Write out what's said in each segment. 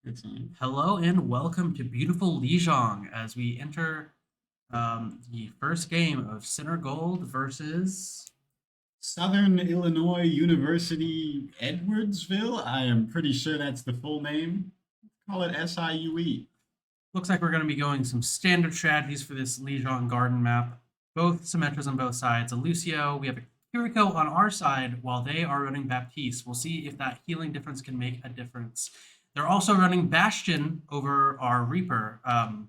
Good sign. Hello and welcome to beautiful Lijiang as we enter the first game of Center Gold versus. Southern Illinois University, Edwardsville. I am pretty sure that's the full name. Call it SIUE. Looks like we're going to be going some standard strategies for this Lijiang Garden map. Both Symmetras on both sides. A Lucio, we have a Kiriko on our side while they are running Baptiste. We'll see if that healing difference can make a difference. They're also running Bastion over our Reaper. Bastion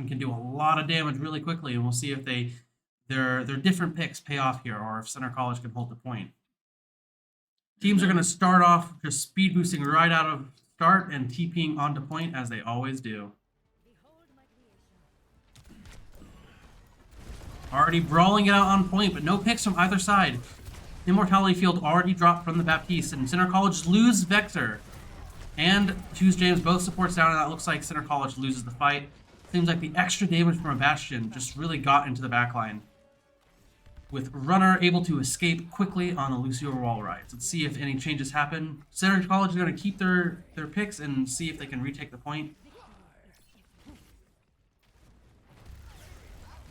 can do a lot of damage really quickly, and we'll see if their different picks pay off here, or if Center College can hold the point. Teams are going to start off just speed boosting right out of start and TPing onto point as they always do. Already brawling it out on point, but no picks from either side. Immortality Field already dropped from the Baptiste, and Center College lose Vector. And Choose James both supports down, and that looks like Center College loses the fight. Seems like the extra damage from a Bastion just really got into the backline. With Runner able to escape quickly on the Lucio wall rides. Let's see if any changes happen. Center College is going to keep their picks and see if they can retake the point.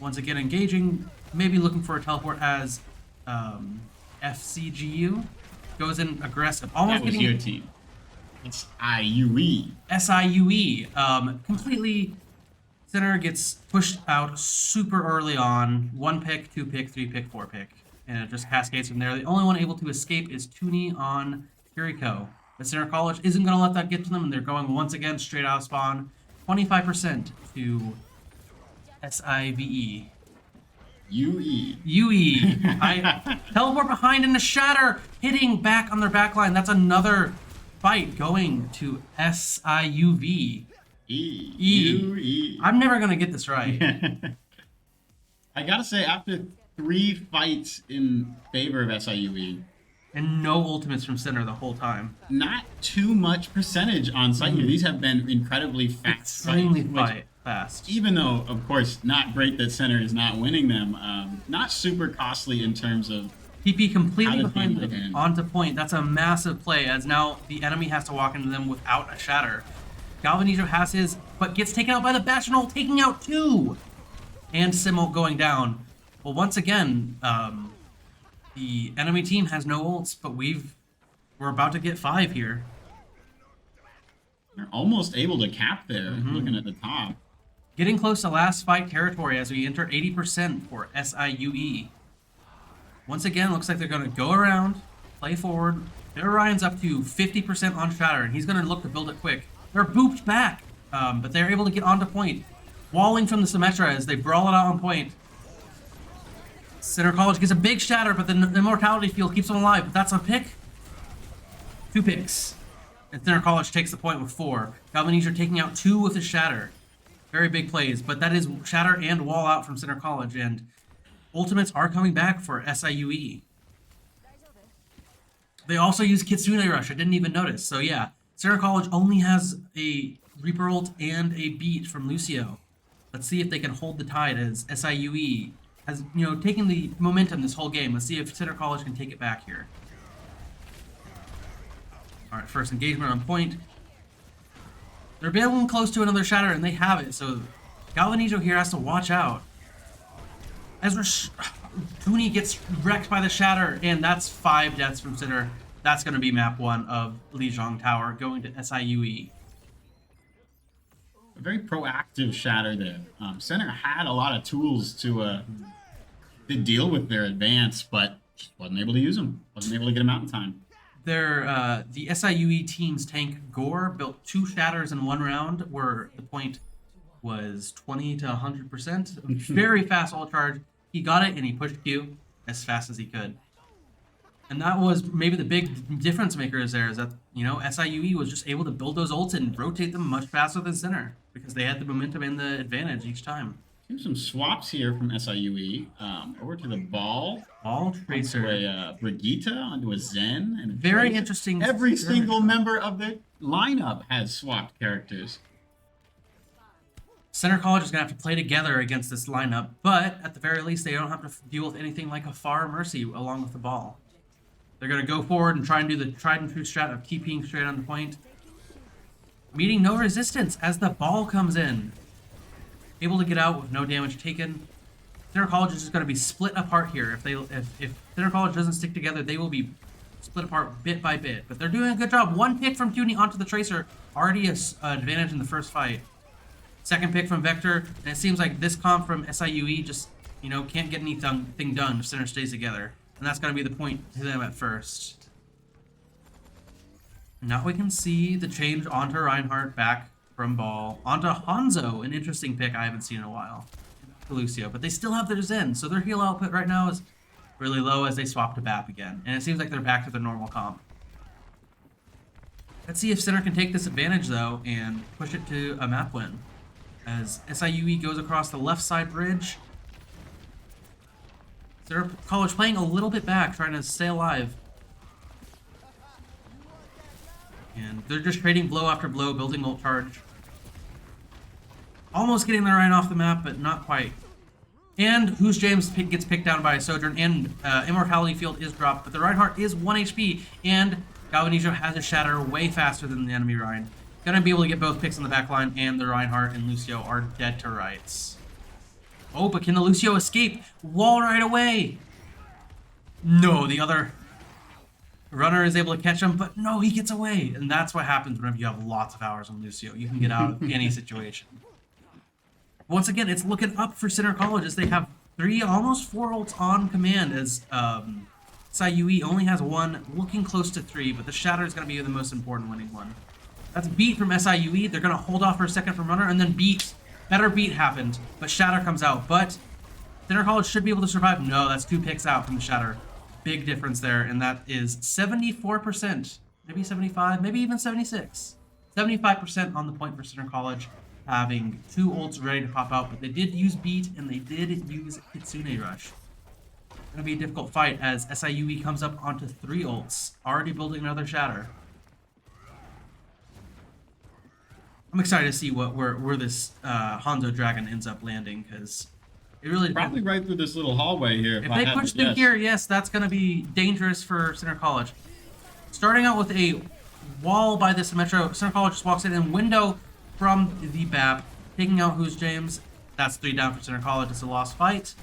Once again, engaging, maybe looking for a teleport as FCGU goes in aggressive. Almost That was getting your team. It's IUE. SIUE. Completely, Center gets pushed out super early on. 1 pick, 2 pick, 3 pick, 4 pick. And it just cascades from there. The only one able to escape is Tooney on Kiriko. But Center College isn't going to let that get to them, and they're going once again straight out of spawn. 25% to SIVE. UE. UE. I teleport behind in the shatter, hitting back on their backline. That's another fight going to SIUV. UE. I'm never gonna get this right. I gotta say, after 3 fights in favor of SIUE, And no ultimates from Center the whole time. not too much percentage on site here. These have been incredibly fast Extremely fights, fast. even though, of course, not great that Center is not winning them. Not super costly in terms of TP completely Out of behind game them again. onto point. That's a massive play, as now the enemy has to walk into them without a shatter. Galvanizo has his, but gets taken out by the Bastion ult, taking out 2! And Simo going down. Well, once again, the enemy team has no ults, but we're about to get 5 here. they're almost able to cap there, looking at the top. Getting close to last fight territory as we enter 80% for SIUE. Once again, looks like they're going to go around, play forward. Their Orion's up to 50% on Shatter, and he's going to look to build it quick. They're booped back, but they're able to get onto point. Walling from the Symmetra as they brawl it out on point. Center College gets a big Shatter, but the Immortality Field keeps them alive. But that's a pick. 2 picks. And Center College takes the point with 4. Galvanizo taking out 2 with his Shatter. Very big plays, but that is Shatter and Wall out from Center College, and ultimates are coming back for SIUE. They also use Kitsune Rush, I didn't even notice. So yeah, Center College only has a Reaper ult and a beat from Lucio. Let's see if they can hold the tide as SIUE has, taken the momentum this whole game. Let's see if Center College can take it back here. Alright, first engagement on point. They're bailing close to another Shatter, and they have it, so Galvanizo here has to watch out. As Tooney gets wrecked by the Shatter, and that's 5 deaths from Center. That's going to be map 1 of Lijiang Tower, going to SIUE. A very proactive Shatter there. Center had a lot of tools to deal with their advance, but just wasn't able to use them. Wasn't able to get them out in time. The SIUE team's tank Gore built 2 Shatters in 1 round, where the point was 20 to 100%. Very fast ult charge. He got it and he pushed Q as fast as he could. And that was maybe the big difference maker is that, SIUE was just able to build those ults and rotate them much faster than Center because they had the momentum and the advantage each time. Here's some swaps here from SIUE. Over to the ball. Ball Tracer. Onto a Brigitte, onto a Zen. And a Very Tracer. interesting. Every single member of the lineup has swapped characters. Center College is going to have to play together against this lineup, but at the very least, they don't have to deal with anything like a Far Mercy along with the ball. They're going to go forward and try and do the tried and true strat of TPing straight on the point. meeting no resistance as the ball comes in. Able to get out with no damage taken. Center College is just going to be split apart here. If Center College doesn't stick together, they will be split apart bit by bit. But they're doing a good job. One pick from Toonie onto the Tracer, already an advantage in the first fight. Second pick from Vector, and it seems like this comp from SIUE just, can't get anything done if Center stays together. And that's going to be the point to them at first. Now we can see the change onto Reinhardt back from Ball. Onto Hanzo, an interesting pick I haven't seen in a while. To Lucio, but they still have their Zen, so their heal output right now is really low as they swap to BAP again. And it seems like they're back to their normal comp. Let's see if Center can take this advantage, though, and push it to a map win. As SIUE goes across the left side bridge. Center College playing a little bit back, trying to stay alive. And they're just trading blow after blow, building ult charge. Almost getting the Ryan off the map, but not quite. And Who's James gets picked down by a Sojourn, and Immortality Field is dropped, but the Reinhardt is 1 HP, and Galvanisio has a Shatter way faster than the enemy Ryan. Gonna be able to get both picks on the back line, and the Reinhardt and Lucio are dead to rights. Oh, but can the Lucio escape? Wall right away! No, the other runner is able to catch him, but no, he gets away. And that's what happens whenever you have lots of hours on Lucio. You can get out of any situation. Once again, it's looking up for Center College as they have 3, almost 4 ults on command, as SIUE only has 1, looking close to 3, but the Shatter is going to be the most important winning one. That's beat from SIUE. They're going to hold off for a second from runner, and then beat. Better beat happened, but Shatter comes out. But Center College should be able to survive. No, that's 2 picks out from the Shatter. Big difference there, and that is 74%. Maybe 75, maybe even 76. 75% on the point for Center College, having 2 ults ready to pop out, but they did use beat, and they did use Kitsune Rush. Gonna be a difficult fight as SIUE comes up onto 3 ults, already building another Shatter. I'm excited to see where this Hanzo Dragon ends up landing, because it really probably right through this little hallway here. If they push through here, yes, that's going to be dangerous for Center College. Starting out with a wall by the Symmetro, Center College just walks in and window from the BAP, taking out Who's James. That's 3 down for Center College. It's a lost fight.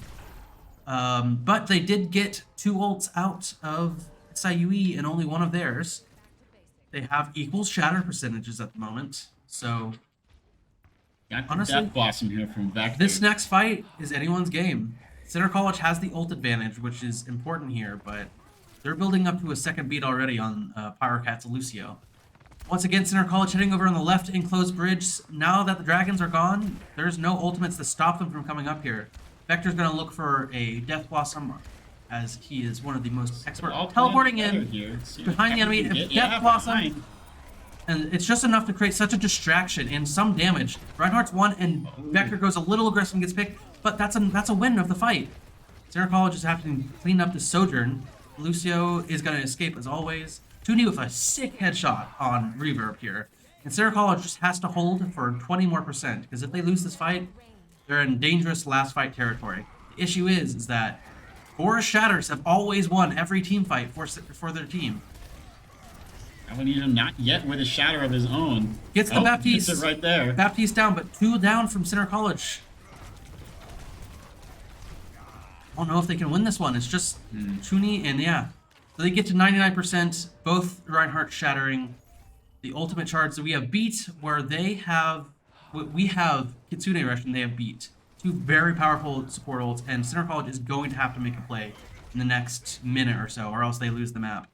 But they did get 2 ults out of SIUE and only 1 of theirs. They have equal Shatter percentages at the moment. So, honestly, Death Blossom here from Vector. This next fight is anyone's game. Center College has the ult advantage, which is important here, but they're building up to a second beat already on Pyrocat's Lucio. Once again, Center College heading over on the left enclosed bridge. Now that the dragons are gone, there's no ultimates to stop them from coming up here. Vector's going to look for a Death Blossom, as he is one of the most expert teleporting in behind the enemy. Death Blossom. And it's just enough to create such a distraction and some damage. Reinhardt's 1, and Vector goes a little aggressive and gets picked, but that's a win of the fight. Center College is having to clean up the Sojourn. Lucio is going to escape as always. Toonie with a sick headshot on Reverb here. And Center College just has to hold for 20 more %, because if they lose this fight, they're in dangerous last fight territory. The issue is that 4 Shatters have always won every team fight for their team. Galvanisio not yet with a Shatter of his own. Gets the Baptiste. Gets it right there. Baptiste down, but 2 down from Center College. I don't know if they can win this one. It's just Toonie and yeah. So they get to 99%, both Reinhardt shattering. The ultimate charge that we have beat, where they have, we have Kitsune Rush and they have beat. 2 very powerful support ults, and Center College is going to have to make a play in the next minute or so, or else they lose the map.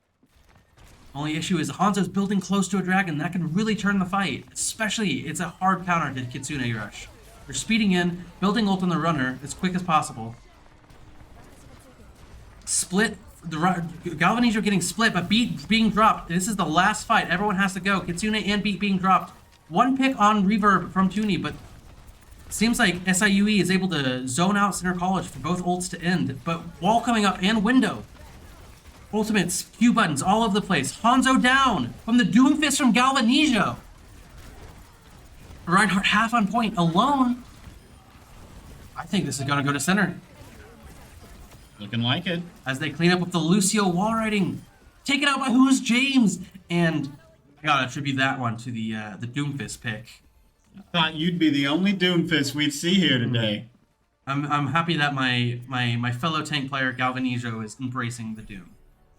Only issue is Hanzo's building close to a dragon. That can really turn the fight. Especially, it's a hard counter to Kitsune Rush. They're speeding in, building ult on the runner as quick as possible. Split. Galvanisio getting split, but Beat being dropped. This is the last fight. Everyone has to go. Kitsune and Beat being dropped. 1 pick on Reverb from Toonie, but seems like SIUE is able to zone out Center College for both ults to end. But wall coming up and window. Ultimates, Q buttons all over the place. Hanzo down from the Doomfist from Galvanisio. Reinhardt half on point alone. I think this is going to go to center. Looking like it. As they clean up with the Lucio wall riding. Taken out by Who's James. And gotta attribute that one to the Doomfist pick. Thought you'd be the only Doomfist we'd see here today. I'm happy that my fellow tank player Galvanizo is embracing the Doom.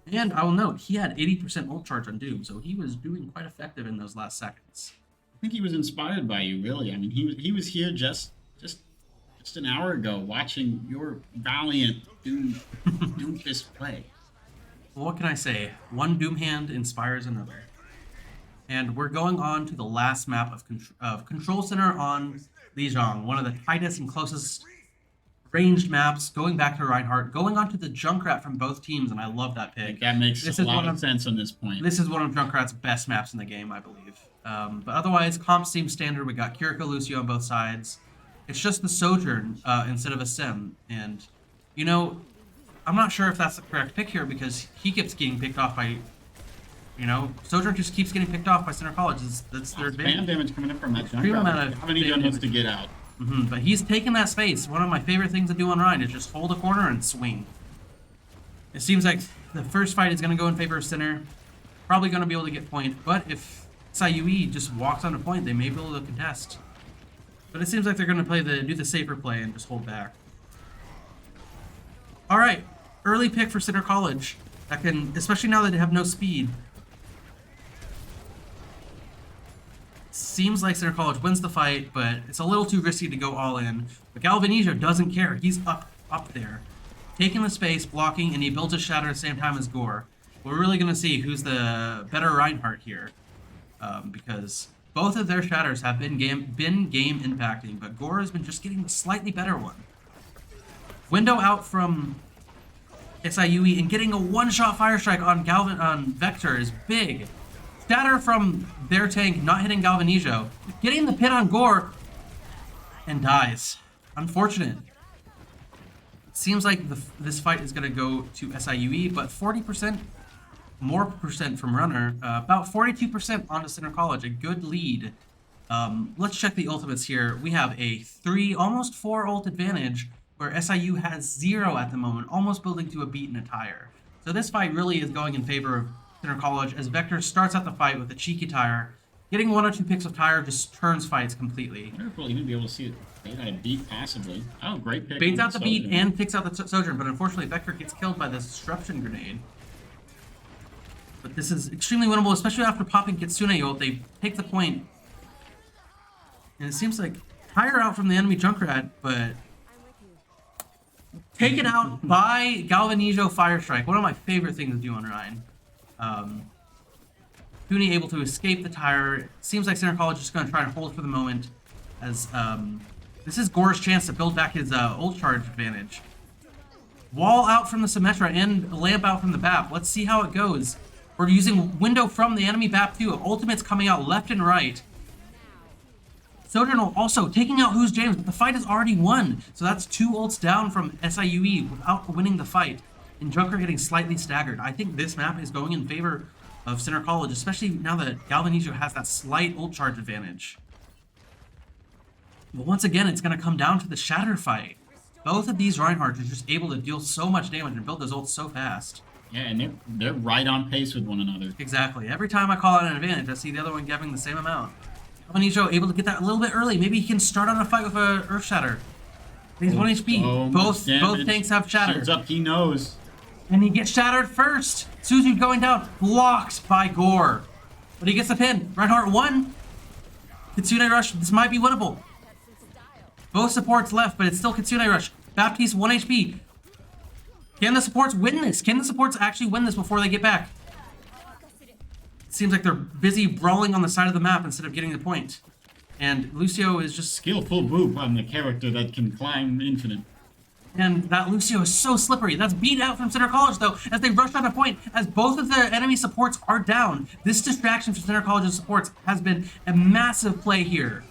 And I will note, he had 80% ult charge on Doom, so he was doing quite effective in those last seconds. I think he was inspired by you, really. I mean, he was here just an hour ago watching your valiant Doomfist play. Well, what can I say? One Doom hand inspires another. And we're going on to the last map of Control Center on Lijiang, one of the tightest and closest ranged maps, going back to Reinhardt, going on to the Junkrat from both teams, and I love that pick. That makes a lot of sense on this point. This is one of Junkrat's best maps in the game, I believe. But otherwise, comp seems standard. We got Kiriko, Lucio on both sides. It's just the Sojourn instead of a Sim. And, you know, I'm not sure if that's the correct pick here because he keeps getting picked off by, you know, Sojourn just keeps getting picked off by Center College. That's their advantage. Spam damage coming in from that Junkrat. How many wants to get out? But he's taking that space. One of my favorite things to do on Ryan is just hold a corner and swing. It seems like the first fight is going to go in favor of Center. Probably going to be able to get point, but if SIUE just walks on a point, they may be able to contest. But it seems like they're going to do the safer play and just hold back. All right, early pick for Center College. That can, especially now that they have no speed. Seems like Center College wins the fight, but it's a little too risky to go all in. But Galvanizo doesn't care. He's up there, taking the space, blocking, and he builds a shatter at the same time as Gore. We're really going to see who's the better Reinhardt here, because both of their shatters have been game impacting, but Gore has been just getting the slightly better one. Window out from SIUE and getting a one-shot fire strike on Vector is big. Shatter from their tank, not hitting Galvanizo, getting the pin on Gore, and dies. Unfortunate. It seems like this fight is going to go to SIUE, but 40% more percent from Runner, about 42% onto Center College, a good lead. Let's check the ultimates here. We have a 3, almost 4 ult advantage, where SIU has 0 at the moment, almost building to a beat and a tire. So this fight really is going in favor of Center College, as Vector starts out the fight with a cheeky tire. Getting 1 or 2 picks of tire just turns fights completely. I wonder if we'll even be able to see it bait out a beat possibly. Oh, great pick. Baits out the beat and picks out the Sojourn, but unfortunately Vector gets killed by this disruption grenade. But this is extremely winnable, especially after popping Kitsune ult. They take the point. And it seems like tire out from the enemy Junkrat, but taken out by Galvanizo Fire Strike. One of my favorite things to do on Ryan. Cooney able to escape the tire. Seems like Center College is just going to try and hold for the moment, as this is Gore's chance to build back his ult charge advantage. Wall out from the Symmetra and lamp out from the BAP. Let's see how it goes. We're using window from the enemy BAP too. Ultimates coming out left and right. Sojourn also taking out Who's James, but the fight is already won. So that's 2 ults down from SIUE without winning the fight. And Junker getting slightly staggered. I think this map is going in favor of Center College, especially now that Galvanizo has that slight ult charge advantage. But once again, it's going to come down to the shatter fight. Both of these Reinhardts are just able to deal so much damage and build those ults so fast. Yeah, and they're right on pace with one another. Exactly. Every time I call out an advantage, I see the other one giving the same amount. Galvanizo able to get that a little bit early. Maybe he can start on a fight with a Earth Shatter. He's 1 HP. Both tanks have Shatter. Shields up, he knows. And he gets shattered first. Suzu going down. Blocked by Gore. But he gets the pin. Reinhardt 1. Kitsune Rush. This might be winnable. Both supports left, but it's still Kitsune Rush. Baptiste 1 HP. Can the supports win this? Can the supports actually win this before they get back? It seems like they're busy brawling on the side of the map instead of getting the point. And Lucio is just... Skillful boop on the character that can climb infinite. And that Lucio is so slippery. That's beat out from Center College, though, as they rush on a point, as both of the enemy supports are down. This distraction from Center College's supports has been a massive play here.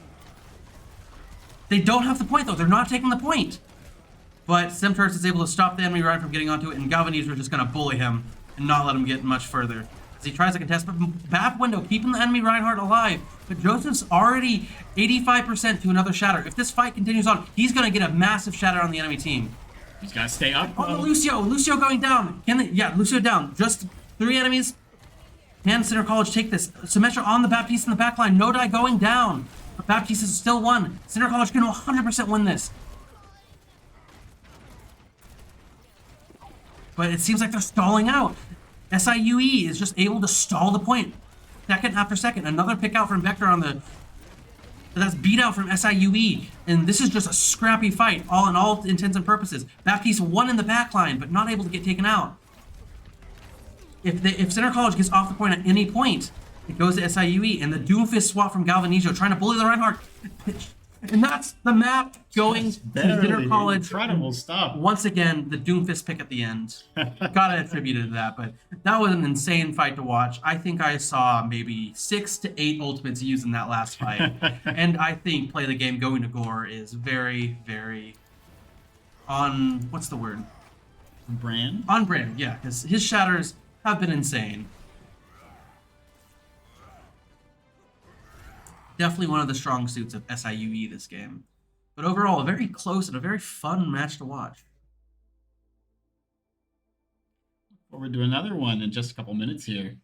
They don't have the point, though. They're not taking the point. But Simturks is able to stop the enemy Ryan from getting onto it, and Galvanizo is just going to bully him and not let him get much further. As he tries to contest, but BAP window keeping the enemy Reinhardt alive. But Joseph's already 85% to another shatter. If this fight continues on, he's going to get a massive shatter on the enemy team. He's got to stay up. Oh, Lucio going down. Lucio down. Just 3 enemies. Can Center College take this? Symmetra on the Baptiste in the back line. No die going down. But Baptiste is still one. Center College can 100% win this. But it seems like they're stalling out. SIUE is just able to stall the point. Second after second. Another pick out from Vector on the... That's beat out from SIUE. And this is just a scrappy fight, all in all intents and purposes. Baptiste won in the back line, but not able to get taken out. If Center College gets off the point at any point, it goes to SIUE, and the Doomfist swap from Galvanisio trying to bully the Reinhardt. And that's the map going to Center College. Incredible stuff. Once again, the Doomfist pick at the end. Gotta attribute it to that, but that was an insane fight to watch. I think I saw maybe 6 to 8 ultimates used in that last fight. And I think play the game going to gore is very, very on, what's the word? Brand? On brand, yeah, because his shatters have been insane. Definitely one of the strong suits of SIUE this game. But overall, a very close and a very fun match to watch. Look forward to another one in just a couple minutes here.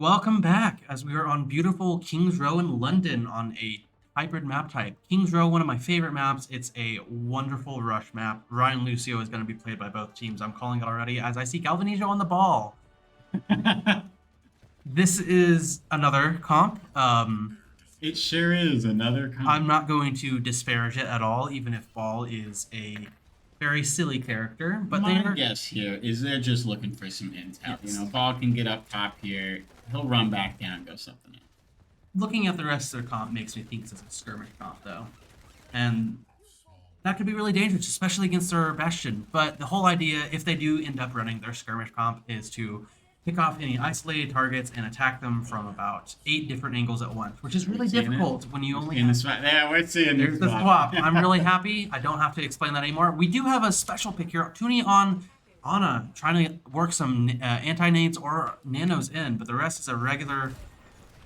Welcome back, as we are on beautiful Kings Row in London on a hybrid map type. Kings Row, one of my favorite maps. It's a wonderful rush map. Ryan Lucio is going to be played by both teams. I'm calling it already as I see Galvanizo on the ball. This is another comp. It sure is another comp. I'm not going to disparage it at all, even if Ball is a very silly character. But my guess here is they're just looking for some intel. Yes. You know, Ball can get up top here. He'll run back down and go something else. Looking at the rest of their comp makes me think it's a skirmish comp, though. And that could be really dangerous, especially against their Bastion. But the whole idea, if they do end up running their skirmish comp, is to pick off any isolated targets and attack them from about 8 different angles at once, which is really difficult when you only have... Yeah, we're seeing There's the swap. I'm really happy. I don't have to explain that anymore. We do have a special pick here. Tuni on Ana, trying to work some anti-nades or nanos in, but the rest is a regular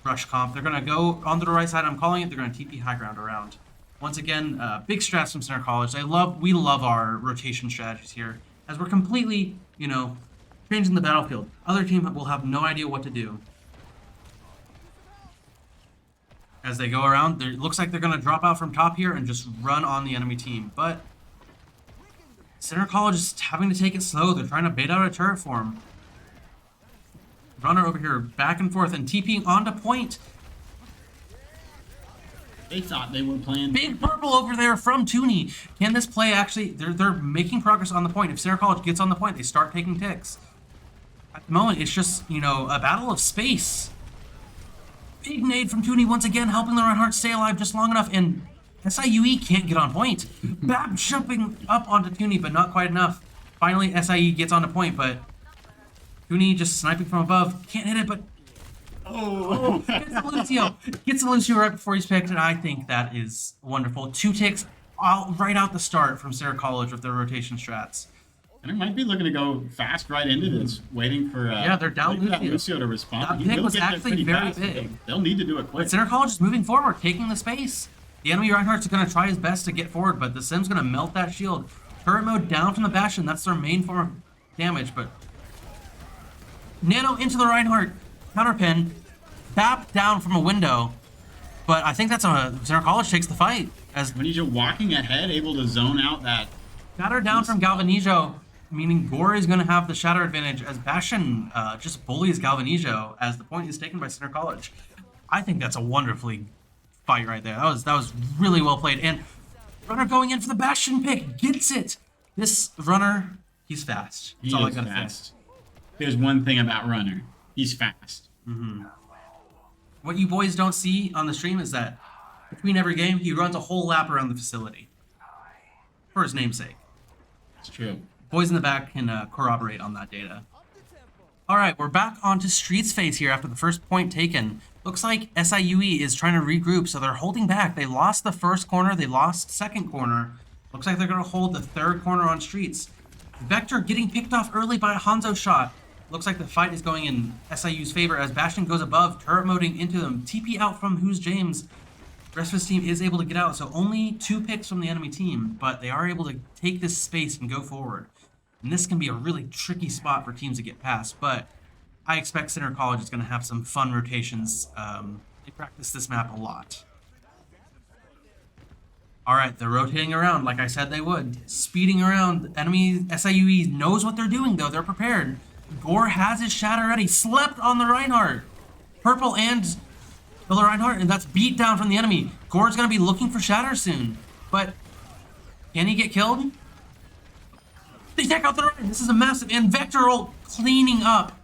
rush comp. They're going to go onto the right side. I'm calling it. They're going to TP high ground around. Once again, big strats from Center College. We love our rotation strategies here, as we're completely, changing the battlefield. Other team will have no idea what to do. As they go around, it looks like they're going to drop out from top here and just run on the enemy team. But Center College is having to take it slow. They're trying to bait out a turret for him. Runner over here, back and forth, and TPing onto point. They thought they were playing. Big purple over there from Tuni. Can this play actually... They're making progress on the point. If Center College gets on the point, they start taking ticks. At the moment, it's just, a battle of space. Big nade from Tuni once again, helping the Reinhardt stay alive just long enough, and SIUE can't get on point. Bab jumping up onto Tuni, but not quite enough. Finally, SIE gets onto point, but Tuni just sniping from above. Can't hit it, but... Oh, gets the Lucio. Gets the Lucio right before he's picked, and I think that is wonderful. 2 ticks right out the start from Sarah College with their rotation strats. And it might be looking to go fast right into this, waiting for they're down Lucio to respond. That pick was actually very big. They'll need to do it quick. But Center College is moving forward, taking the space. The enemy Reinhardt's going to try his best to get forward, but the Sim's going to melt that shield. Turret mode down from the Bastion. That's their main form of damage, but... Nano into the Reinhardt. Counterpin. Bap down from a window. But I think that's Center College takes the fight. As Galvanizo walking ahead, able to zone out that... Shatter down from Galvanizo, meaning Gore is going to have the shatter advantage as Bastion just bullies Galvanizo as the point is taken by Center College. I think that's a wonderfully fight right there. That was really well played. And runner going in for the Bastion pick gets it. This runner, he's fast. That's all I gotta say. There's one thing about runner. He's fast. Mm-hmm. What you boys don't see on the stream is that between every game, he runs a whole lap around the facility. For his namesake. It's true. Boys in the back can corroborate on that data. Alright, we're back onto Streets phase here after the first point taken. Looks like SIUE is trying to regroup, so they're holding back. They lost the first corner, they lost second corner. Looks like they're going to hold the third corner on Streets. Vector getting picked off early by a Hanzo shot. Looks like the fight is going in SIU's favor as Bastion goes above, turret moding into them. TP out from Who's James. The rest of his team is able to get out, so only 2 picks from the enemy team, but they are able to take this space and go forward. And this can be a really tricky spot for teams to get past, but I expect Center College is going to have some fun rotations. They practice this map a lot. Alright, they're rotating around like I said they would. Speeding around. Enemy SIUE knows what they're doing, though. They're prepared. Gore has his shatter ready. Slept on the Reinhardt. Purple and the Reinhardt, and that's beat down from the enemy. Gore's going to be looking for shatter soon. But can he get killed? They take out the Reinhardt. This is a massive... And Vector ult cleaning up.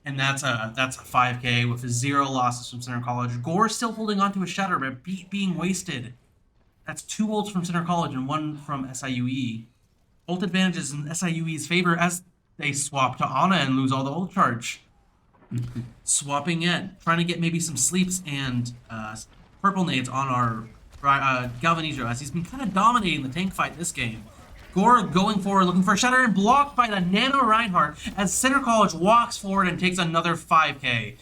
And that's a 5k with 0 losses from Center College. Gore still holding on to his shatter, but being wasted. That's 2 ults from Center College and 1 from SIUE. Ult advantages in SIUE's favor as they swap to Ana and lose all the ult charge. Swapping in, trying to get maybe some sleeps and purple nades on our Galvanizo as he's been kind of dominating the tank fight this game. Gore going forward, looking for a shatter, and blocked by the Nano Reinhardt as Center College walks forward and takes another 5k.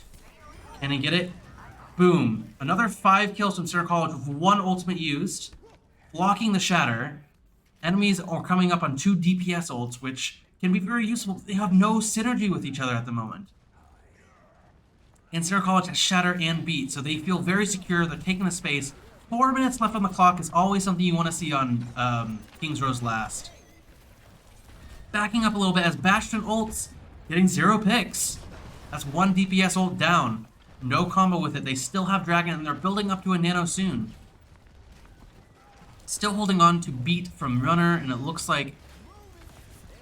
Can he get it? Boom. Another 5 kills from Center College with 1 ultimate used. Blocking the shatter. Enemies are coming up on 2 DPS ults, which can be very useful. They have no synergy with each other at the moment. And Center College has shatter and beat, so they feel very secure. They're taking the space. 4 minutes left on the clock is always something you want to see on King's Row's last. Backing up a little bit as Bastion ults, getting 0 picks. That's 1 DPS ult down. No combo with it. They still have Dragon, and they're building up to a Nano soon. Still holding on to beat from Runner, and it looks like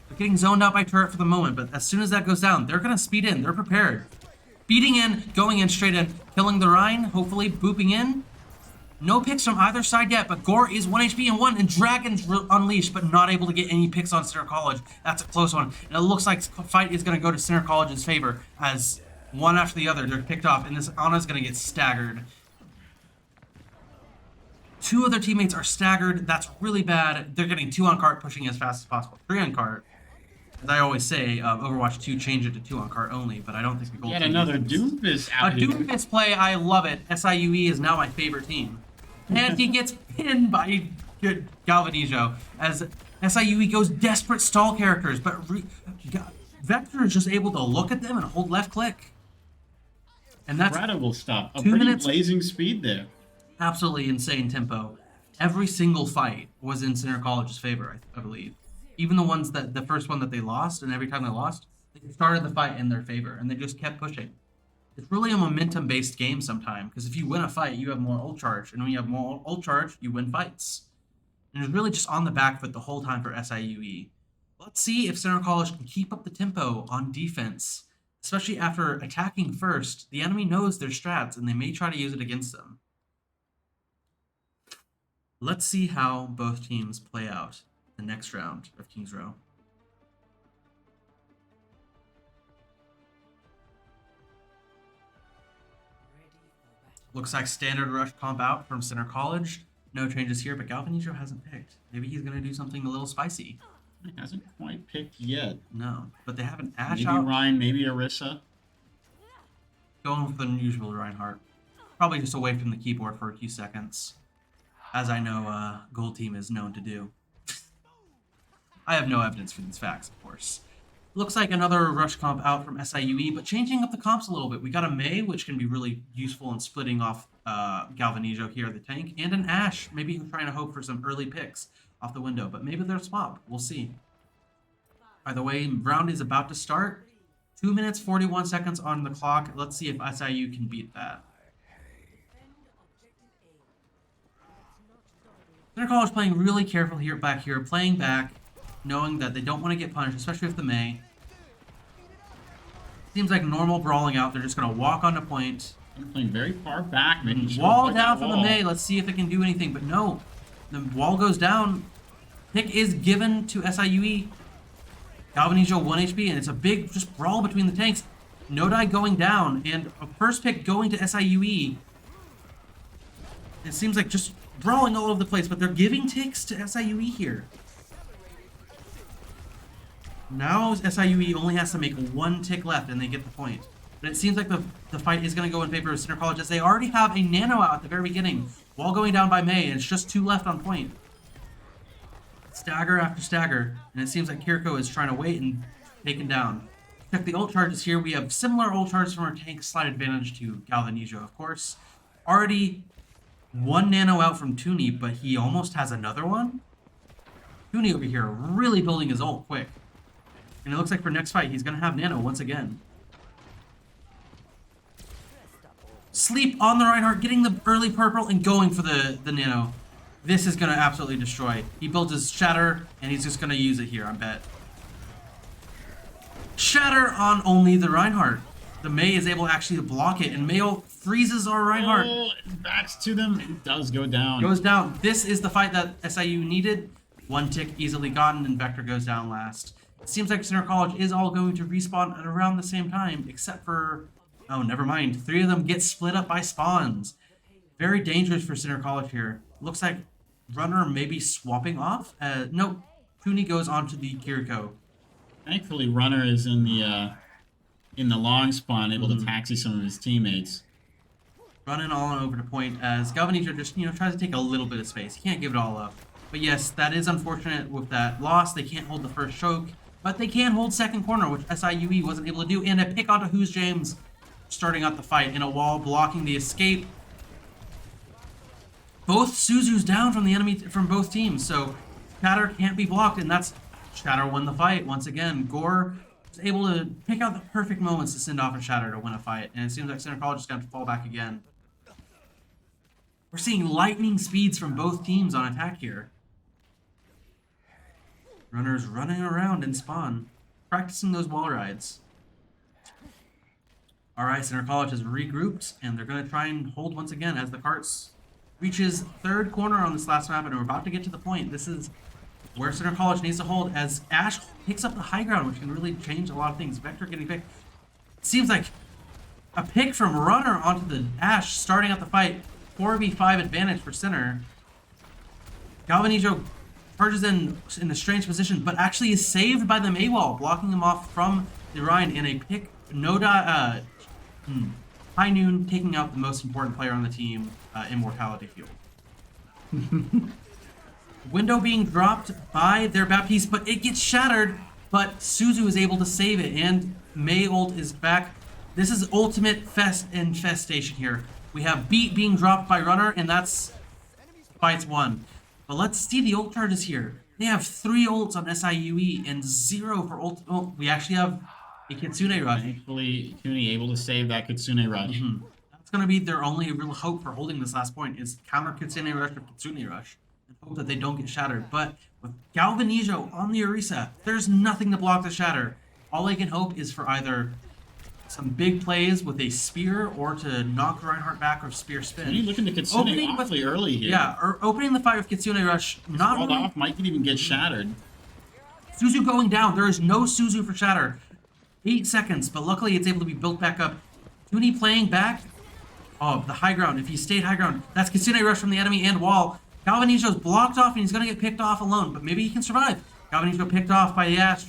they're getting zoned out by turret for the moment, but as soon as that goes down, they're going to speed in. They're prepared. Beating in, going in straight in, killing the Rhine, hopefully booping in. No picks from either side yet, but Gore is 1 HP and 1, and Dragon's unleashed, but not able to get any picks on Center College. That's a close one. And it looks like the fight is going to go to Center College's favor, as one after the other, they're picked off, and this Ana's going to get staggered. 2 of their teammates are staggered. That's really bad. They're getting 2 on cart, pushing as fast as possible. 3 on cart. As I always say, Overwatch 2 changed it to 2 on cart only, but I don't think the gold Yet team another is. Doomfist A out here. Doomfist play, I love it. SIUE is now my favorite team. And he gets pinned by Galvanizo as SIUE goes desperate stall characters, but Vector is just able to look at them and hold left click. And that's Incredible stuff. A 2 pretty minutes. blazing speed there. Absolutely insane tempo. Every single fight was in Center College's favor, I believe. Even the ones that the first one that they lost, and every time they lost, they started the fight in their favor, and they just kept pushing. It's really a momentum-based game sometimes, because if you win a fight, you have more ult charge, and when you have more ult charge, you win fights. And it's really just on the back foot the whole time for SIUE. Let's see if Center College can keep up the tempo on defense, especially after attacking first. The enemy knows their strats, and they may try to use it against them. Let's see how both teams play out the next round of King's Row. Looks like standard rush comp out from Center College. No changes here, but Galvanizo hasn't picked. Maybe he's going to do something a little spicy. He hasn't quite picked yet. No, but they have an Ash Maybe out. Ryan, maybe Orisa. Going with the unusual Reinhardt. Probably just away from the keyboard for a few seconds. As I know Gold Team is known to do. I have no evidence for these facts, of course. Looks like another rush comp out from SIUE, but changing up the comps a little bit. We got a Mei, which can be really useful in splitting off Galvanizo here, the tank, and an Ashe. Maybe trying to hope for some early picks off the window, but maybe they'll swap. We'll see. By the way, round is about to start. 2 minutes, 41 seconds on the clock. Let's see if SIU can beat that. Center College playing really careful here, back here, playing back, knowing that they don't want to get punished, especially with the Mei. Seems like normal brawling out. They're just going to walk onto point. They're playing very far back. Making sure Wall to down fight from that the wall. Mei. Let's see if it can do anything. But no, the wall goes down. Pick is given to SIUE. Galvanizo 1 HP, and it's a big just brawl between the tanks. Nodai going down, and a first pick going to SIUE. It seems like just brawling all over the place, but they're giving ticks to SIUE here. Now SIUE only has to make 1 tick left, and they get the point. But it seems like the fight is going to go in favor of Center College, as they already have a nano out at the very beginning. Wall going down by Mei, and it's just 2 left on point. Stagger after stagger, and it seems like Kiriko is trying to wait and take him down. Check the ult charges here. We have similar ult charges from our tank, slight advantage to Galvanizo, of course. Already 1 nano out from Tuni, but he almost has another one. Tuni over here really building his ult quick. And it looks like for next fight, he's going to have nano once again. Sleep on the Reinhardt, getting the early purple and going for the nano. This is going to absolutely destroy. He built his shatter, and he's just going to use it here, I bet. Shatter on only the Reinhardt. The Mei is able actually to block it, and Mayo freezes our Reinhardt. Oh, backs to them. It does go down. Goes down. This is the fight that SIU needed. 1 tick easily gotten, and Vector goes down last. It seems like Center College is all going to respawn at around the same time, except for... Oh, never mind. 3 of them get split up by spawns. Very dangerous for Center College here. Looks like Runner may be swapping off. Nope. Tuni goes onto the Kiriko. Thankfully, Runner is in the long spawn, able to taxi some of his teammates. Running all over to point as Galvanizo just, tries to take a little bit of space. He can't give it all up. But yes, that is unfortunate with that loss. They can't hold the first choke, but they can hold second corner, which SIUE wasn't able to do. And a pick onto Who's James starting out the fight in a wall, blocking the escape. Both Suzu's down from the enemy, from both teams, so Shatter can't be blocked, and that's Shatter won the fight once again. Gore was able to pick out the perfect moments to send off a Shatter to win a fight, and it seems like Center College is going to fall back again. We're seeing lightning speeds from both teams on attack here. Runners running around in spawn, practicing those wall rides. Alright, Center College has regrouped, and they're going to try and hold once again as the carts reaches third corner on this last map, and we're about to get to the point. This is where Center College needs to hold as Ash picks up the high ground, which can really change a lot of things. Vector getting picked. It seems like a pick from Runner onto the Ash starting out the fight. 4v5 advantage for Center. Galvanizo charges in a strange position, but actually is saved by the Maywall, blocking him off from the Ryan in a pick. High Noon taking out the most important player on the team, Immortality Field. Window being dropped by their Baptiste, but it gets shattered, but Suzu is able to save it, and May ult is back. This is ultimate infestation here. We have Beat being dropped by Runner, and that's fight's won. But let's see the ult charges here. They have 3 ults on SIUE and 0 for ult. Oh, we actually have a Kitsune Rush. Thankfully, Tuni able to save that Kitsune Rush. That's going to be their only real hope for holding this last point, is counter Kitsune Rush or Kitsune Rush, and hope that they don't get shattered. But with Galvanizo on the Orisa, there's nothing to block the shatter. All they can hope is for either some big plays with a spear or to knock Reinhardt back or spear spin. Tuni looking to Kitsune awfully early here. Yeah, or opening the fight with Kitsune Rush. Not really really. Off, might even get shattered. Suzu going down. There is no Suzu for shatter. 8 seconds, but luckily it's able to be built back up. Tuni playing back. Oh, the high ground. If he stayed high ground, that's Kitsune Rush from the enemy and wall. Galvanizo's blocked off, and he's going to get picked off alone, but maybe he can survive. Galvanizo picked off by the Ash.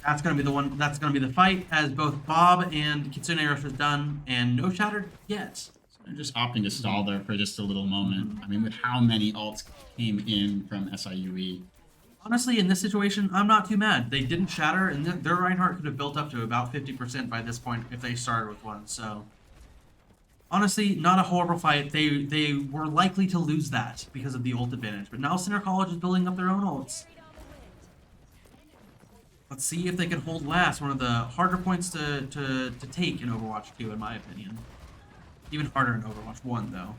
That's going to be the one. That's going to be the fight, as both Bob and Kitsune Rush is done, and no shattered yet. They're just opting to stall there for just a little moment. I mean, with how many ults came in from SIUE. Honestly, in this situation, I'm not too mad. They didn't shatter, and their Reinhardt could have built up to about 50% by this point if they started with one. So, honestly, not a horrible fight. They were likely to lose that because of the ult advantage. But now Center College is building up their own ults. Let's see if they can hold last. One of the harder points to take in Overwatch 2, in my opinion. Even harder in Overwatch 1, though.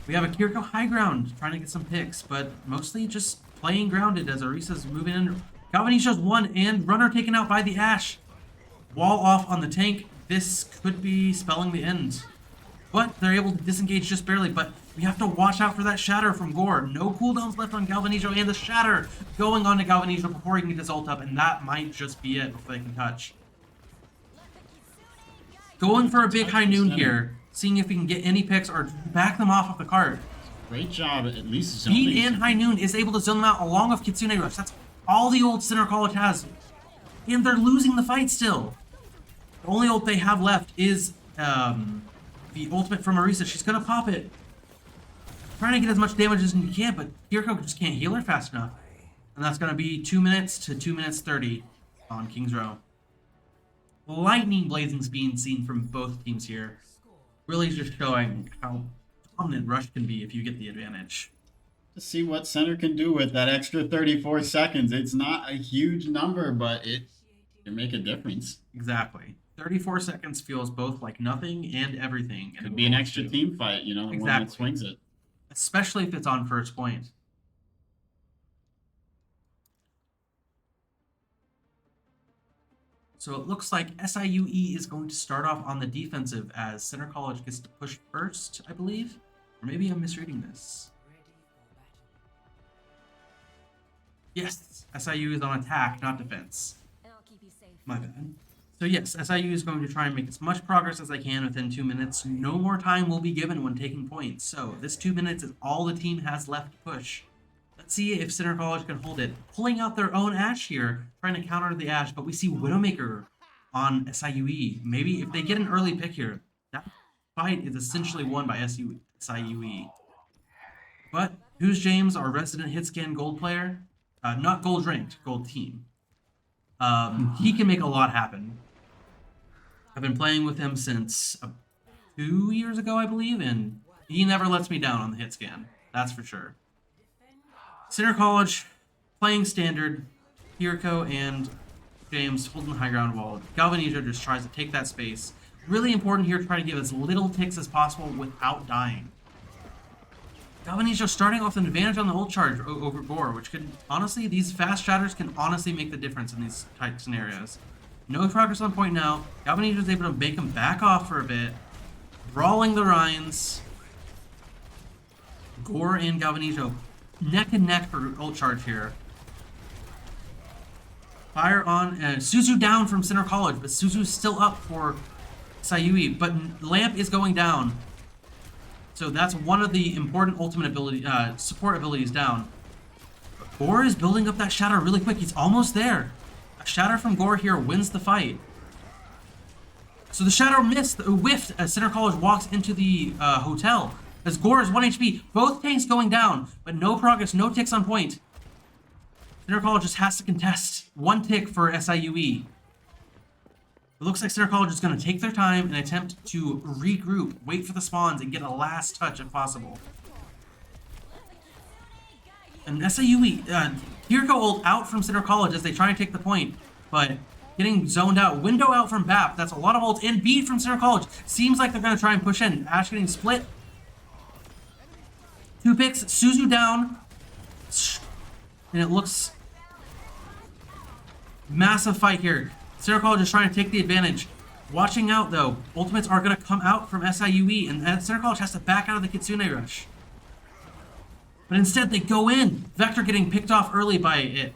We have a Kiriko high ground trying to get some picks, but mostly just playing grounded as Orisa's moving in. Galvanizo's one, and Runner taken out by the Ash. Wall off on the tank. This could be spelling the end. But they're able to disengage just barely, but we have to watch out for that shatter from Gore. No cooldowns left on Galvanizo, and the shatter going on to Galvanizo before he can get his ult up, and that might just be it before they can touch. Going for a big high noon here, seeing if we can get any picks or back them off of the cart. Great job, at least zoning. Beat and High Noon is able to zone them out along with Kitsune Rush. That's all the ult Center College has. And they're losing the fight still. The only ult they have left is the ultimate from Orisa. She's going to pop it. Trying to get as much damage as you can, but Kiriko just can't heal her fast enough. And that's going to be 2 minutes to 2 minutes 30 on King's Row. Lightning blazing speed seen from both teams here. Really just showing how dominant Rush can be if you get the advantage. To see what Center can do with that extra 34 seconds. It's not a huge number, but it can make a difference. Exactly. 34 seconds feels both like nothing and everything. Could be an extra team fight, you know, the one that swings it. Especially if it's on first point. So it looks like SIUE is going to start off on the defensive as Center College gets to push first, I believe. Or maybe I'm misreading this. Yes, SIU is on attack, not defense. My bad. So yes, SIU is going to try and make as much progress as they can within 2 minutes. No more time will be given when taking points. So this 2 minutes is all the team has left to push. Let's see if Center College can hold it. Pulling out their own Ashe here, trying to counter the Ashe, but we see Widowmaker on SIUE. Maybe if they get an early pick here, that fight is essentially won by SIUE. But who's James, our resident hitscan gold player? Not gold ranked, gold team. He can make a lot happen. I've been playing with him since 2 years ago, I believe, and he never lets me down on the hit scan. That's for sure. Center College playing standard. Kiriko and James holding the high ground while Galvanizo just tries to take that space. Really important here to try to give as little ticks as possible without dying. Galvanizo starting off an advantage on the ult charge over Gore, which could honestly, these fast shatters can honestly make the difference in these type scenarios. No progress on point now. Galvanizo is able to make him back off for a bit. Brawling the Ryans. Gore and Galvanizo neck and neck for ult charge here. Fire on, Suzu down from Center College, but Suzu's still up for SIUE, but Lamp is going down. So that's one of the important ultimate ability, support abilities down. But Gore is building up that shatter really quick. He's almost there. A shatter from Gore here wins the fight. So the shatter whiffed as Center College walks into the hotel. As Gore is 1 HP, both tanks going down, but no progress, no ticks on point. Center College just has to contest 1 tick for SIUE. It looks like Center College is going to take their time and attempt to regroup, wait for the spawns, and get a last touch if possible. And SIUE, Kiriko ult out from Center College as they try to take the point, but getting zoned out. Window out from BAP, that's a lot of ult, and beat from Center College. Seems like they're going to try and push in. Ashe getting split. 2 picks, Suzu down. And it looks massive fight here. Center College is trying to take the advantage. Watching out though, ultimates are going to come out from SIUE, and Center College has to back out of the Kitsune rush. But instead they go in. Vector getting picked off early by it.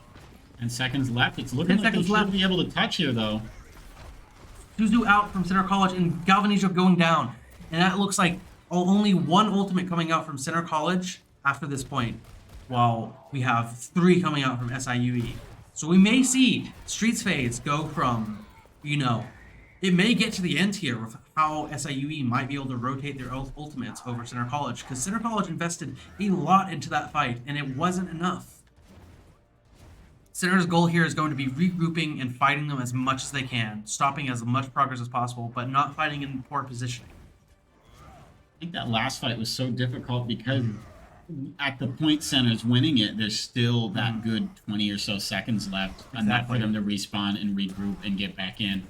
10 seconds left. It's looking like they should be able to touch here though. Suzu out from Center College and Galvanizo going down. And that looks like only 1 ultimate coming out from Center College after this point, while we have 3 coming out from SIUE. So we may see Streets Phase go from, you know, it may get to the end here with how SIUE might be able to rotate their ultimates over Center College, because Center College invested a lot into that fight, and it wasn't enough. Center's goal here is going to be regrouping and fighting them as much as they can, stopping as much progress as possible, but not fighting in poor positioning. I think that last fight was so difficult because at the point Center's winning it, there's still that good 20 or so seconds left, enough for them to respawn and regroup and get back in.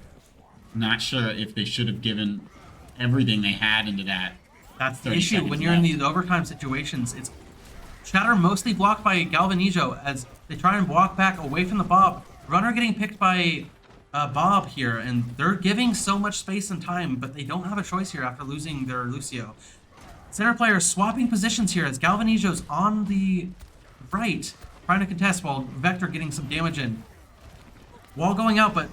Not sure if they should have given everything they had into that. That's the issue when you're in these overtime situations. It's shatter mostly blocked by Galvanizo as they try and walk back away from the Bob. Runner getting picked by Bob here, and they're giving so much space and time, but they don't have a choice here after losing their Lucio. Center players swapping positions here as Galvanizo's on the right, trying to contest while Vector getting some damage in. Wall going out, but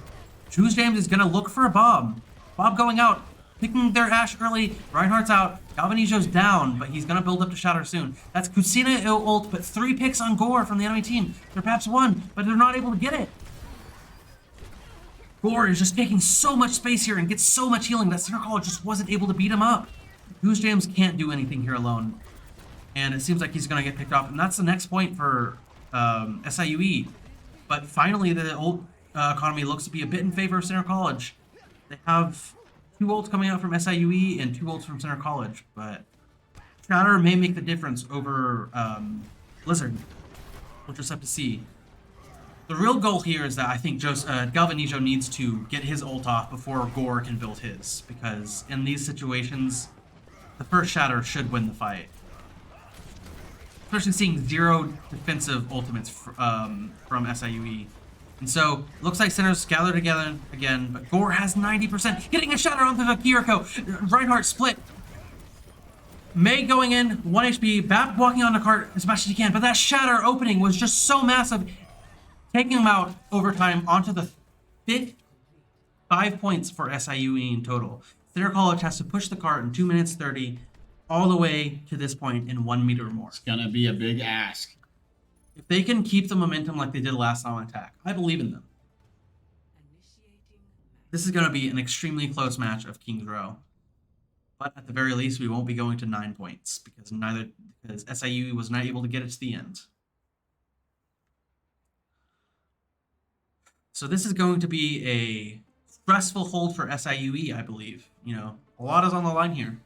Choose James is going to look for a Bob. Bob going out, picking their Ashe early. Reinhardt's out. Galvanizo's down, but he's going to build up to shatter soon. That's Kusina ult, but 3 picks on Gore from the enemy team. They're perhaps 1, but they're not able to get it. Gore is just taking so much space here and gets so much healing that Center College just wasn't able to beat him up. Goose James can't do anything here alone. And it seems like he's going to get picked off. And that's the next point for SIUE. But finally, the ult economy looks to be a bit in favor of Center College. They have 2 ults coming out from SIUE and 2 ults from Center College. But Shatter may make the difference over Blizzard. We'll just have to see. The real goal here is that I think Galvanizo needs to get his ult off before Gore can build his. Because in these situations, the first Shatter should win the fight. Especially seeing 0 defensive ultimates from SIUE. And so, looks like Center's gathered together again, but Gore has 90%. Getting a Shatter onto the Kiriko. Reinhardt split. May going in, 1 HP. Bap walking on the cart as much as he can, but that Shatter opening was just so massive. Taking him out overtime onto the 5th. 5 points for SIUE in total. Center College has to push the cart in 2 minutes 30 all the way to this point in 1 meter or more. It's gonna be a big ask. If they can keep the momentum like they did last time on attack, I believe in them. This is going to be an extremely close match of King's Row. But at the very least, we won't be going to 9 points because SIUE was not able to get it to the end. So this is going to be a stressful hold for SIUE, I believe. You know, a lot is on the line here.